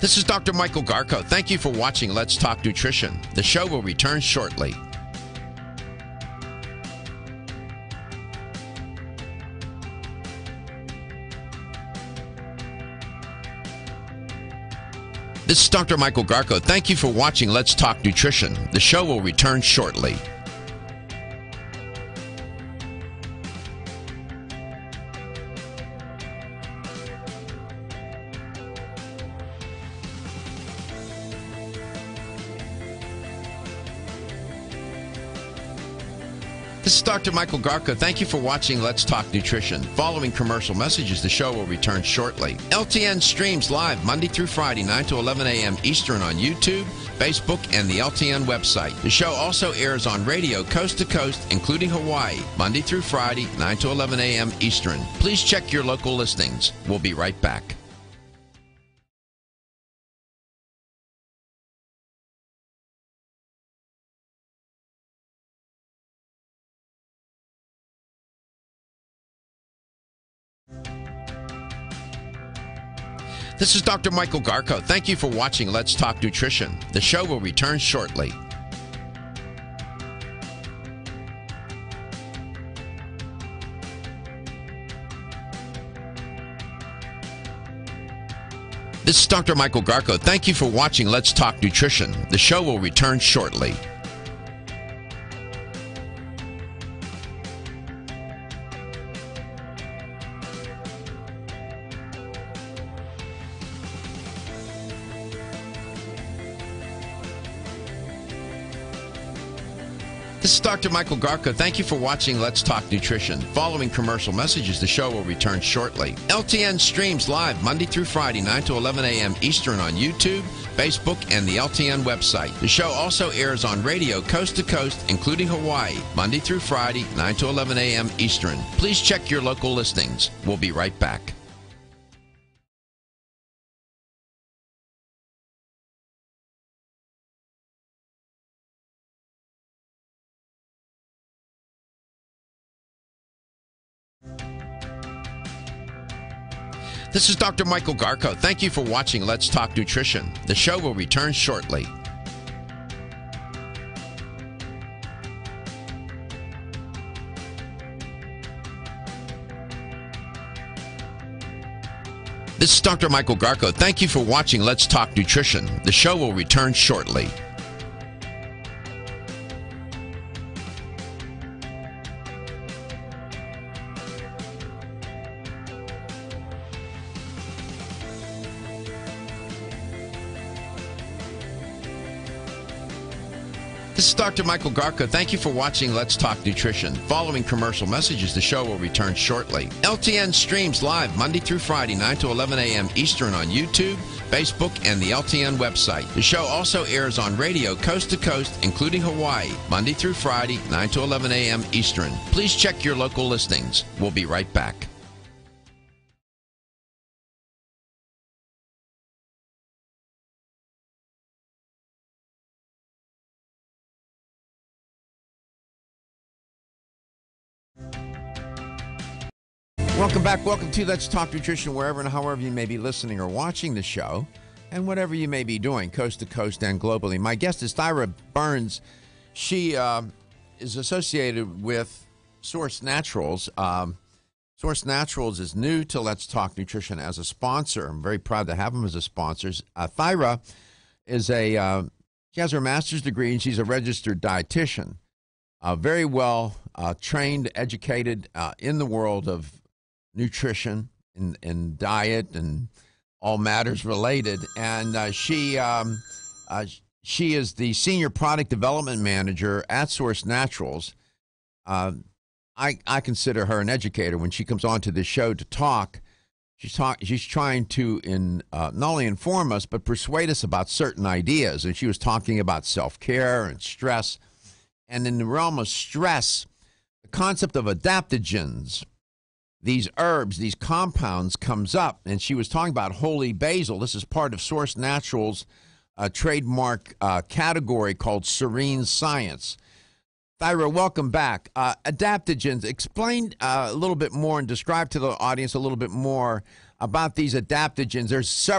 This is Dr. Michael Garko. Thank you for watching Let's Talk Nutrition. The show will return shortly. This is Dr. Michael Garko. Thank you for watching Let's Talk Nutrition. The show will return shortly. This is Dr. Michael Garko. Thank you for watching Let's Talk Nutrition. Following commercial messages, the show will return shortly. LTN streams live Monday through Friday, 9 to 11 a.m. Eastern on YouTube, Facebook, and the LTN website. The show also airs on radio coast to coast, including Hawaii, Monday through Friday, 9 to 11 a.m. Eastern. Please check your local listings. We'll be right back. This is Dr. Michael Garko. Thank you for watching Let's Talk Nutrition. The show will return shortly. This is Dr. Michael Garko. Thank you for watching Let's Talk Nutrition. The show will return shortly. This is Dr. Michael Garko. Thank you for watching Let's Talk Nutrition. Following commercial messages, the show will return shortly. LTN streams live Monday through Friday, 9 to 11 a.m. Eastern on YouTube, Facebook, and the LTN website. The show also airs on radio coast to coast, including Hawaii, Monday through Friday, 9 to 11 a.m. Eastern. Please check your local listings. We'll be right back. This is Dr. Michael Garko. Thank you for watching Let's Talk Nutrition. The show will return shortly. This is Dr. Michael Garko. Thank you for watching Let's Talk Nutrition. The show will return shortly. This is Dr. Michael Garko. Thank you for watching Let's Talk Nutrition. Following commercial messages, the show will return shortly. LTN streams live Monday through Friday, 9 to 11 a.m. Eastern on YouTube, Facebook, and the LTN website. The show also airs on radio coast to coast, including Hawaii, Monday through Friday, 9 to 11 a.m. Eastern. Please check your local listings. We'll be right back. Welcome back. Welcome to Let's Talk Nutrition, wherever and however you may be listening or watching the show, and whatever you may be doing, coast to coast and globally. My guest is Thira Burns. She is associated with Source Naturals. Source Naturals is new to Let's Talk Nutrition as a sponsor. I'm very proud to have them as a sponsor. Thira is she has her master's degree, and she's a registered dietitian. Very well trained, educated in the world of nutrition and diet and all matters related. And she is the senior product development manager at Source Naturals. I consider her an educator. When she comes on to this show to talk, she's trying to not only inform us, but persuade us about certain ideas. And she was talking about self-care and stress. And in the realm of stress, the concept of adaptogens, these herbs, these compounds comes up. And she was talking about Holy Basil. This is part of Source Naturals' trademark category called Serene Science. Thira, welcome back. Adaptogens, explain a little bit more and describe to the audience a little bit more about these adaptogens.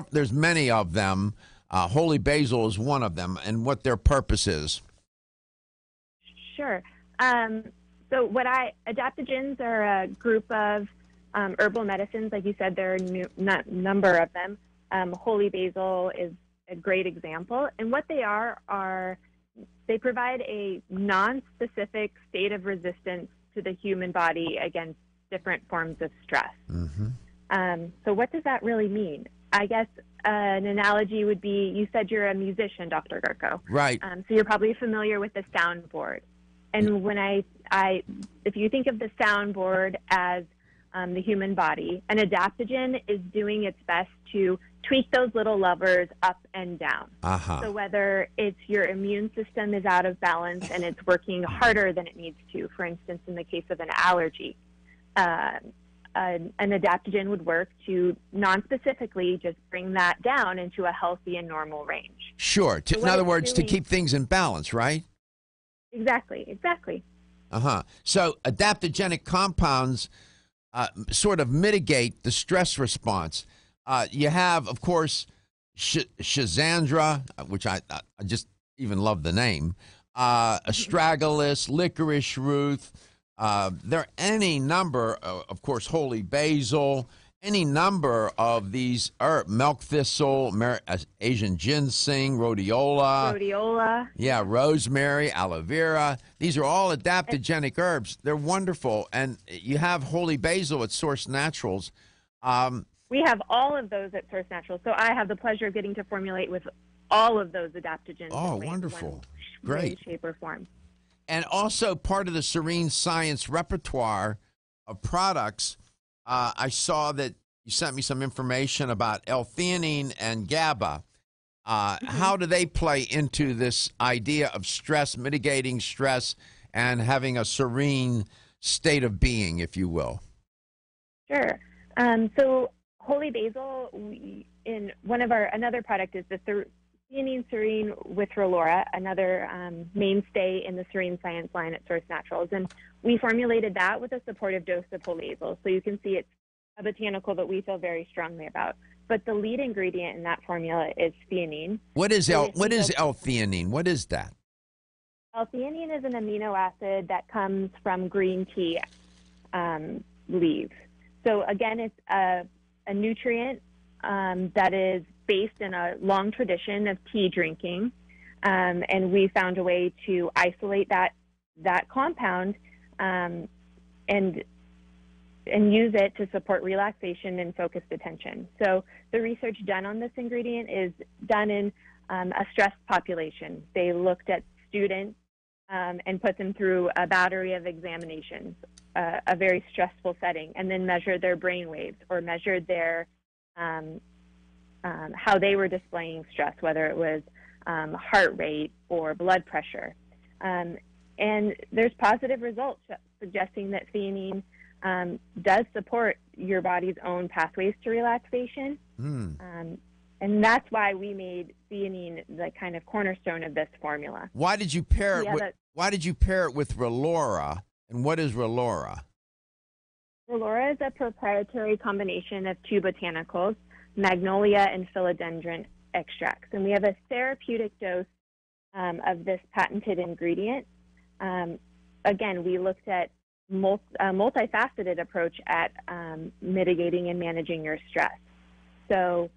There's many of them. Holy Basil is one of them, and what their purpose is. Sure. So adaptogens are a group of herbal medicines. Like you said, there are a number of them. Holy Basil is a great example. And what they are they provide a non-specific state of resistance to the human body against different forms of stress. Mm-hmm. So what does that really mean? I guess an analogy would be, you said you're a musician, Dr. Garko. Right. So you're probably familiar with the soundboard. And when if you think of the soundboard as the human body, an adaptogen is doing its best to tweak those little levers up and down. So whether it's your immune system is out of balance and it's working harder than it needs to, for instance, in the case of an allergy, an adaptogen would work to non-specifically just bring that down into a healthy and normal range. Sure. So In other words, to keep things in balance, right? Exactly. So adaptogenic compounds sort of mitigate the stress response. You have, of course, Schizandra, which I just even love the name, astragalus, licorice root. There are any number, of course, holy basil, any number of these milk thistle, Asian ginseng, rhodiola. Yeah, rosemary, aloe vera. These are all adaptogenic herbs. They're wonderful. And you have holy basil at Source Naturals. We have all of those at Source Naturals. So I have the pleasure of getting to formulate with all of those adaptogens. Oh, wonderful. Great. Way, shape, or form. And also part of the Serene Science repertoire of products, I saw that you sent me some information about L-theanine and GABA. How do they play into this idea of stress, mitigating stress, and having a serene state of being, if you will? Sure. So Holy Basil, in another product is the Theanine Serene with Relora, another mainstay in the Serene Science line at Source Naturals. And we formulated that with a supportive dose of Holy Basil. So you can see it's a botanical that we feel very strongly about. But the lead ingredient in that formula is theanine. What is L-theanine? What is that? L-theanine is an amino acid that comes from green tea leaves. So again, it's a nutrient that is based in a long tradition of tea drinking, and we found a way to isolate that compound and use it to support relaxation and focused attention. So the research done on this ingredient is done in a stressed population. They looked at students and put them through a battery of examinations, a very stressful setting, and then measured their brain waves or measured their how they were displaying stress, whether it was heart rate or blood pressure. And there's positive results suggesting that theanine does support your body's own pathways to relaxation. And that's why we made theanine the kind of cornerstone of this formula. Why did you pair it with Relora? And what is Relora? Relora is a proprietary combination of two botanicals, magnolia and philodendron extracts. And we have a therapeutic dose of this patented ingredient. Again, we looked at a multifaceted approach at mitigating and managing your stress. So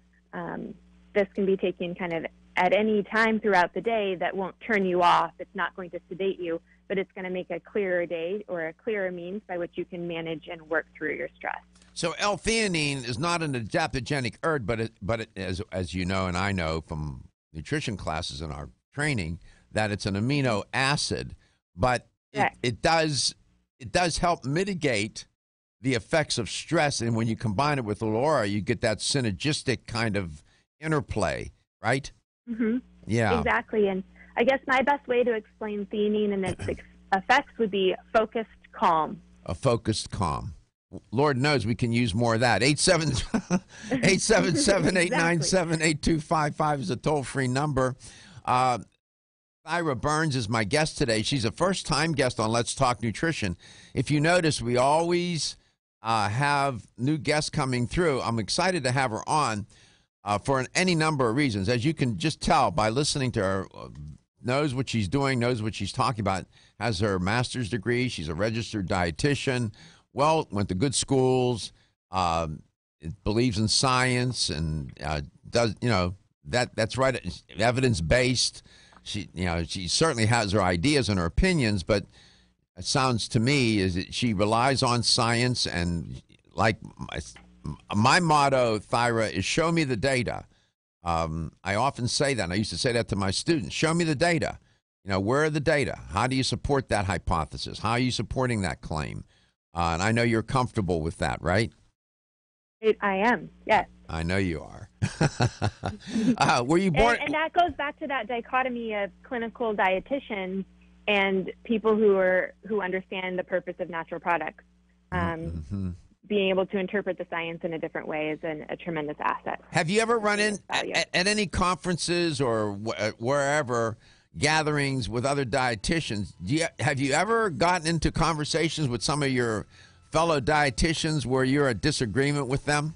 this can be taken kind of at any time throughout the day that won't turn you off. It's not going to sedate you, but it's going to make a clearer day or a clearer means by which you can manage and work through your stress. So L-theanine is not an adaptogenic herb, but it, as you know and I know from nutrition classes in our training, that it's an amino acid, but it does help mitigate the effects of stress. And when you combine it with Relora, you get that synergistic kind of interplay, right? Mm-hmm. Yeah. Exactly. And I guess my best way to explain theanine and its effects would be focused calm. A focused calm. Lord knows we can use more of that. 877-897-8255 is a toll-free number. Thira Burns is my guest today. She's a first-time guest on Let's Talk Nutrition. If you notice, we always have new guests coming through. I'm excited to have her on for any number of reasons. As you can just tell by listening to her, knows what she's doing, knows what she's talking about, has her master's degree. She's a registered dietitian, went to good schools, believes in science, and does, that's right, evidence-based. She certainly has her ideas and her opinions, but it sounds to me is that she relies on science, and like my motto, Thira, is show me the data. I often say that, and I used to say that to my students, show me the data. You know, where are the data? How do you support that hypothesis? How are you supporting that claim? And I know you're comfortable with that, right? I am, yes. I know you are. Were you born? And that goes back to that dichotomy of clinical dietitians and people who understand the purpose of natural products. Being able to interpret the science in a different way is a tremendous asset. Have you ever run in at any conferences or wherever gatherings with other dietitians? Have you ever gotten into conversations with some of your fellow dietitians where you're at disagreement with them?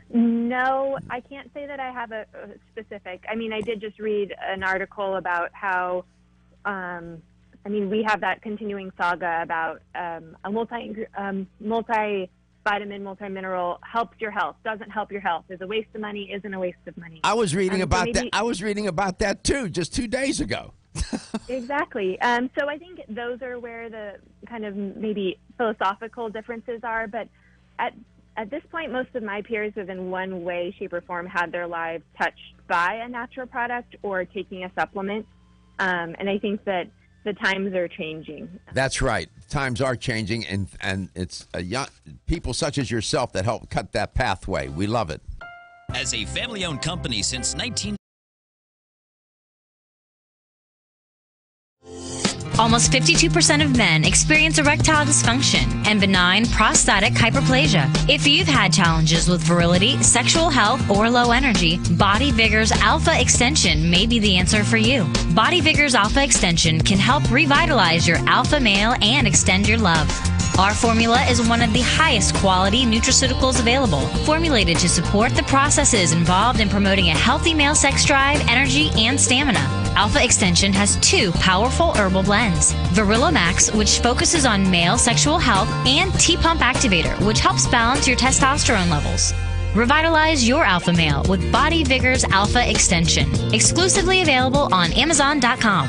No, I can't say that I have a specific. I mean, I did just read an article about how, we have that continuing saga about a multivitamin, multi-mineral helps your health, doesn't help your health, is a waste of money, isn't a waste of money. I was reading about that. I was reading about that too, just 2 days ago. Exactly. So I think those are where the kind of maybe philosophical differences are. But at this point, most of my peers have in one way, shape, or form had their lives touched by a natural product or taking a supplement. And I think that the times are changing. That's right. Times are changing, and it's young people such as yourself that help cut that pathway. We love it. As a family-owned company since 19... Almost 52% of men experience erectile dysfunction and benign prostatic hyperplasia. If you've had challenges with virility, sexual health, or low energy, Body Vigor's Alpha Extension may be the answer for you. Body Vigor's Alpha Extension can help revitalize your alpha male and extend your love. Our formula is one of the highest quality nutraceuticals available, formulated to support the processes involved in promoting a healthy male sex drive, energy, and stamina. Alpha Extension has 2 powerful herbal blends, Virilla Max, which focuses on male sexual health, and T-Pump Activator, which helps balance your testosterone levels. Revitalize your alpha male with Body Vigor's Alpha Extension, exclusively available on Amazon.com.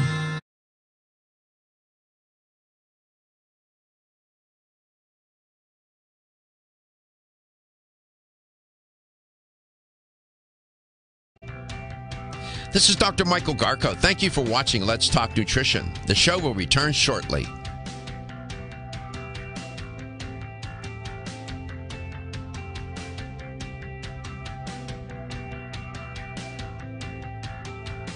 This is Dr. Michael Garko. Thank you for watching Let's Talk Nutrition. The show will return shortly.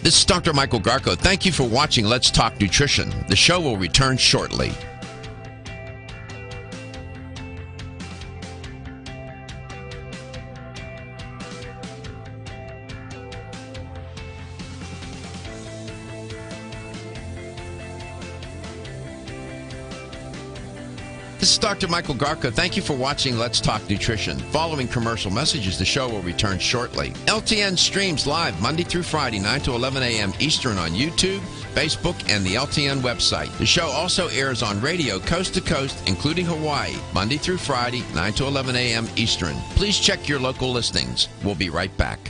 This is Dr. Michael Garko. Thank you for watching Let's Talk Nutrition. The show will return shortly. This is Dr. Michael Garko. Thank you for watching Let's Talk Nutrition. Following commercial messages, the show will return shortly. LTN streams live Monday through Friday, 9 to 11 a.m. Eastern on YouTube, Facebook, and the LTN website. The show also airs on radio coast to coast, including Hawaii, Monday through Friday, 9 to 11 a.m. Eastern. Please check your local listings. We'll be right back.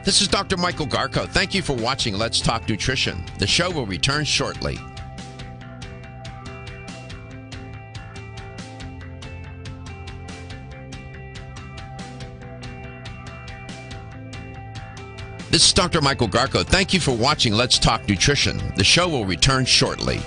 This is Dr. Michael Garko. Thank you for watching Let's Talk Nutrition. The show will return shortly. This is Dr. Michael Garko. Thank you for watching Let's Talk Nutrition. The show will return shortly.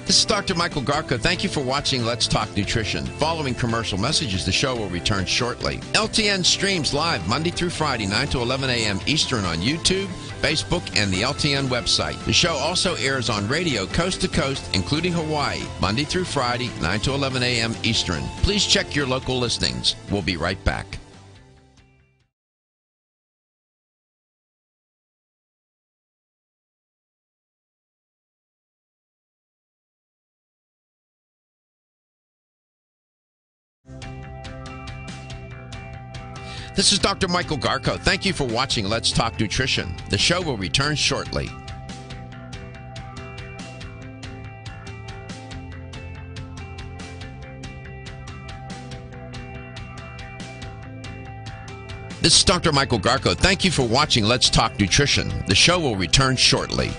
This is Dr. Michael Garko. Thank you for watching Let's Talk Nutrition. Following commercial messages, the show will return shortly. LTN streams live Monday through Friday, 9 to 11 a.m. Eastern on YouTube, Facebook, and the LTN website. The show also airs on radio coast to coast, including Hawaii, Monday through Friday, 9 to 11 a.m. Eastern. Please check your local listings. We'll be right back. This is Dr. Michael Garko. Thank you for watching Let's Talk Nutrition. The show will return shortly. This is Dr. Michael Garko. Thank you for watching Let's Talk Nutrition. The show will return shortly.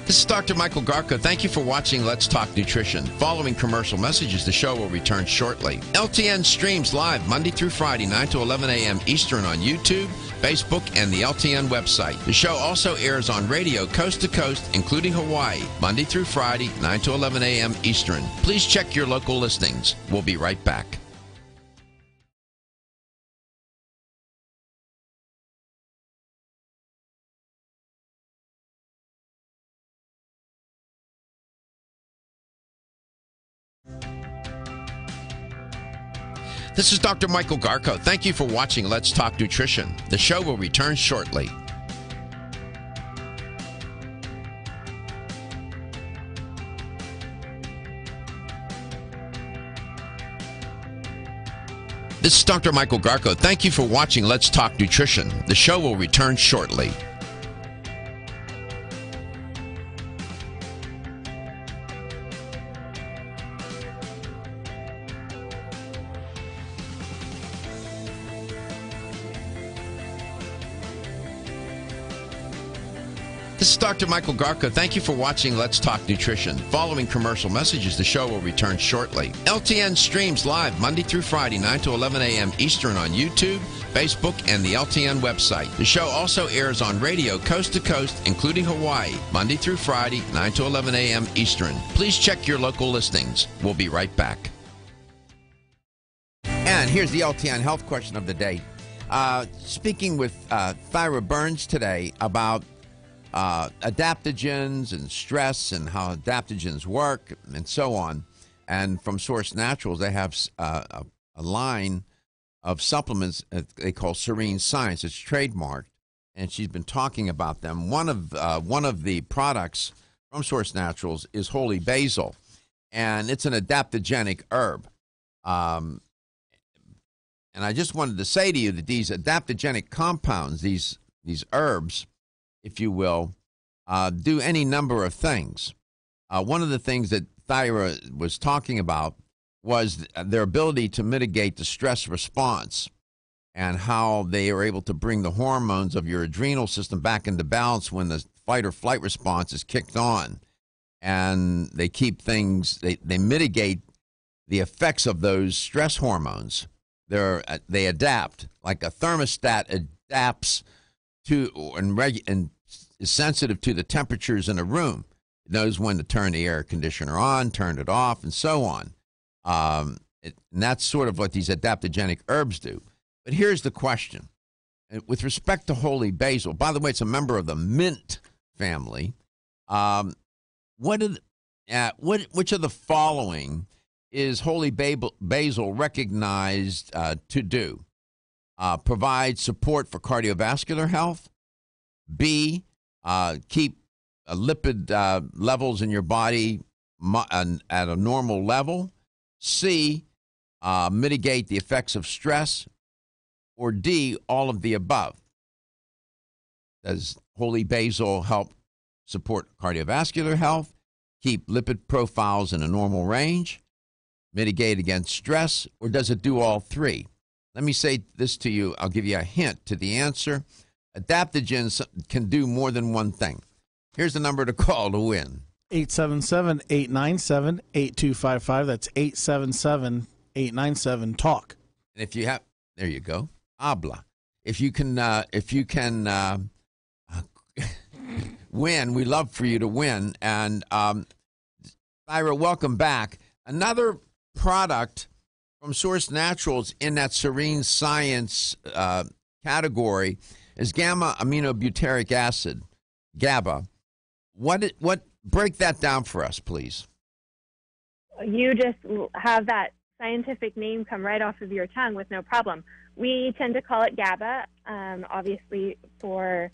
This is Dr. Michael Garko. Thank you for watching Let's Talk Nutrition. Following commercial messages, the show will return shortly. LTN streams live Monday through Friday, 9 to 11 a.m. Eastern on YouTube, Facebook, and the LTN website. The show also airs on radio coast to coast, including Hawaii, Monday through Friday, 9 to 11 a.m. Eastern. Please check your local listings. We'll be right back. This is Dr. Michael Garko. Thank you for watching Let's Talk Nutrition. The show will return shortly. This is Dr. Michael Garko. Thank you for watching Let's Talk Nutrition. The show will return shortly. This is Dr. Michael Garko. Thank you for watching Let's Talk Nutrition. Following commercial messages, the show will return shortly. LTN streams live Monday through Friday, 9 to 11 a.m. Eastern on YouTube, Facebook, and the LTN website. The show also airs on radio coast to coast, including Hawaii, Monday through Friday, 9 to 11 a.m. Eastern. Please check your local listings. We'll be right back. And here's the LTN health question of the day. Speaking with Thira Burns today about adaptogens and stress and how adaptogens work and so on. And from Source Naturals, they have a line of supplements they call Serene Science. It's trademarked, and she's been talking about them. One of the products from Source Naturals is Holy Basil, and it's an adaptogenic herb. And I just wanted to say to you that these adaptogenic compounds, these herbs, if you will, do any number of things. One of the things that Thira was talking about was their ability to mitigate the stress response and how they are able to bring the hormones of your adrenal system back into balance when the fight or flight response is kicked on. And they keep things, they mitigate the effects of those stress hormones. They adapt, like a thermostat adapts to and is sensitive to the temperatures in a room. It knows when to turn the air conditioner on, turn it off, and so on. And that's sort of what these adaptogenic herbs do. But here's the question. With respect to Holy Basil, by the way, it's a member of the mint family. Which of the following is Holy Basil recognized to do? Provide support for cardiovascular health. B, keep lipid levels in your body at a normal level. C, mitigate the effects of stress. Or D, all of the above. Does Holy Basil help support cardiovascular health, keep lipid profiles in a normal range, mitigate against stress, or does it do all three? Let me say this to you. I'll give you a hint to the answer. Adaptogens can do more than one thing. Here's the number to call to win. 877-897-8255. That's 877-897-TALK. And if you have, there you go. Habla. If you can win, we love for you to win. And Thira, welcome back. Another product from Source Naturals in that Serene Science category is gamma aminobutyric acid, GABA. What break that down for us, please? You just have that scientific name come right off of your tongue with no problem. we tend to call it GABA, obviously for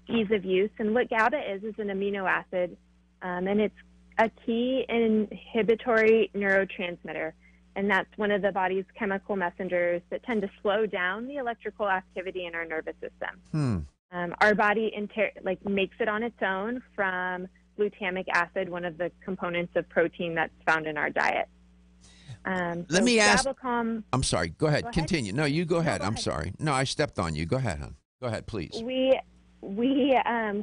ease of use. And what GABA is an amino acid, and it's a key inhibitory neurotransmitter. And that's one of the body's chemical messengers that tend to slow down the electrical activity in our nervous system. Our body makes it on its own from glutamic acid, one of the components of protein that's found in our diet. Let me ask. GABA Calm, I'm sorry. Go ahead. Go ahead. Continue. No, you go ahead. Go I'm ahead. sorry. No, I stepped on you. Go ahead, hon. Go ahead, please. We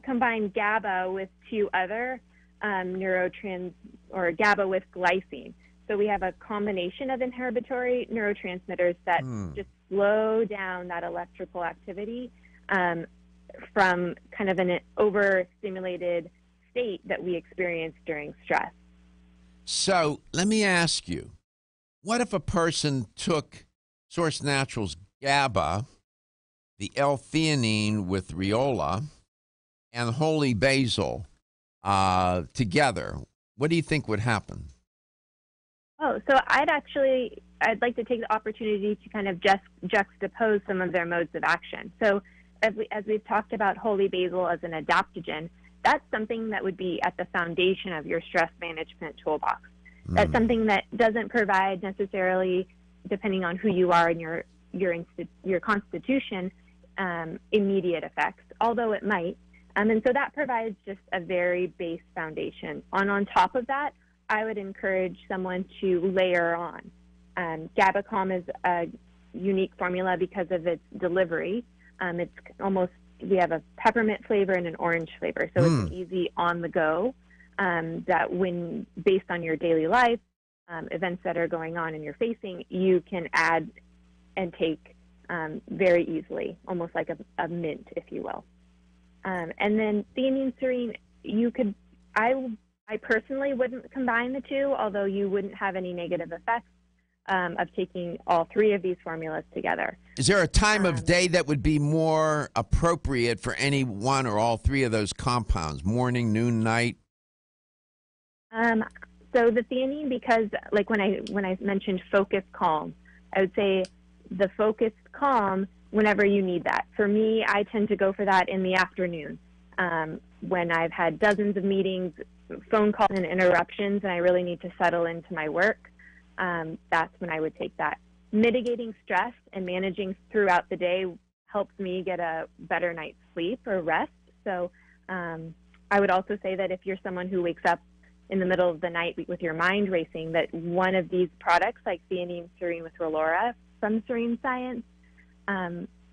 combine GABA with two other GABA with glycine. So we have a combination of inhibitory neurotransmitters that just slow down that electrical activity from kind of an overstimulated state that we experience during stress. So let me ask you, what if a person took Source Naturals GABA, the L-theanine with Relora, and Holy Basil together? What do you think would happen? Oh, so I'd like to take the opportunity to kind of just juxtapose some of their modes of action. So as we've talked about Holy Basil as an adaptogen, that's something that would be at the foundation of your stress management toolbox. That's something that doesn't provide necessarily, depending on who you are and your constitution, immediate effects, although it might. And so that provides just a very base foundation. On top of that, I would encourage someone to layer on. GABA Calm is a unique formula because of its delivery. It's almost, we have a peppermint flavor and an orange flavor, so it's easy on the go. That when, based on your daily life, events that are going on and you're facing, you can add and take very easily, almost like a mint, if you will. And then Theanine Serene, I personally wouldn't combine the two, although you wouldn't have any negative effects of taking all three of these formulas together. Is there a time of day that would be more appropriate for any one or all three of those compounds? Morning, noon, night? So the theanine, because like when I mentioned focused calm, I would say the focused calm whenever you need that. For me, I tend to go for that in the afternoon when I've had dozens of meetings, phone calls, and interruptions, and I really need to settle into my work. That's when I would take that. Mitigating stress and managing throughout the day helps me get a better night's sleep or rest. So I would also say that if you're someone who wakes up in the middle of the night with your mind racing, that one of these products, like Theanine Serene with Relora from Serene Science,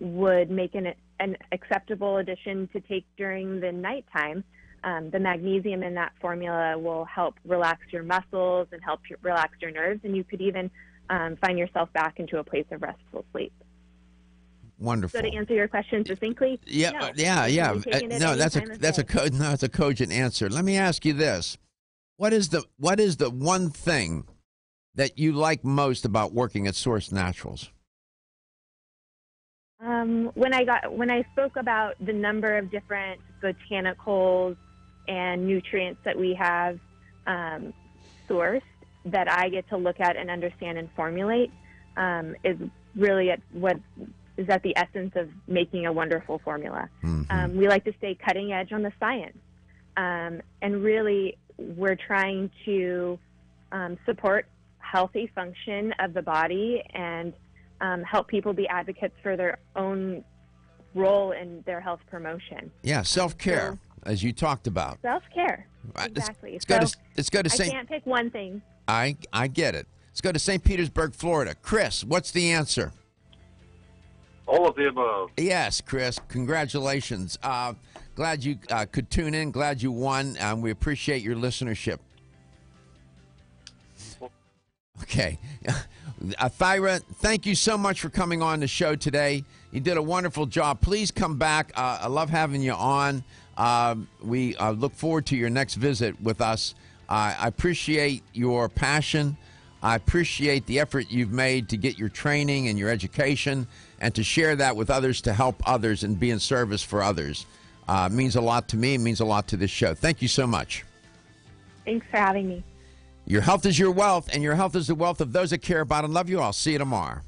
would make an acceptable addition to take during the nighttime. The magnesium in that formula will help relax your muscles and help relax your nerves, and you could even find yourself back into a place of restful sleep. Wonderful. So to answer your question succinctly, yeah. That's a cogent answer. Let me ask you this: what is the one thing that you like most about working at Source Naturals? When I spoke about the number of different botanicals and nutrients that we have sourced that I get to look at and understand and formulate is really at the essence of making a wonderful formula. We like to stay cutting edge on the science, and really we're trying to support healthy function of the body and help people be advocates for their own role in their health promotion. Yeah, self-care, as you talked about. Self-care, exactly. Let's go to St. I can't pick one thing. I get it. Let's go to St. Petersburg, Florida. Chris, what's the answer? All of the above. Yes, Chris. Congratulations. Glad you could tune in. Glad you won. We appreciate your listenership. Okay. Thira, thank you so much for coming on the show today. You did a wonderful job. Please come back. I love having you on. We look forward to your next visit with us. I appreciate your passion. I appreciate the effort you've made to get your training and your education and to share that with others to help others and be in service for others. It means a lot to me. It means a lot to this show. Thank you so much. Thanks for having me. Your health is your wealth, and your health is the wealth of those that care about and love you. I'll see you tomorrow.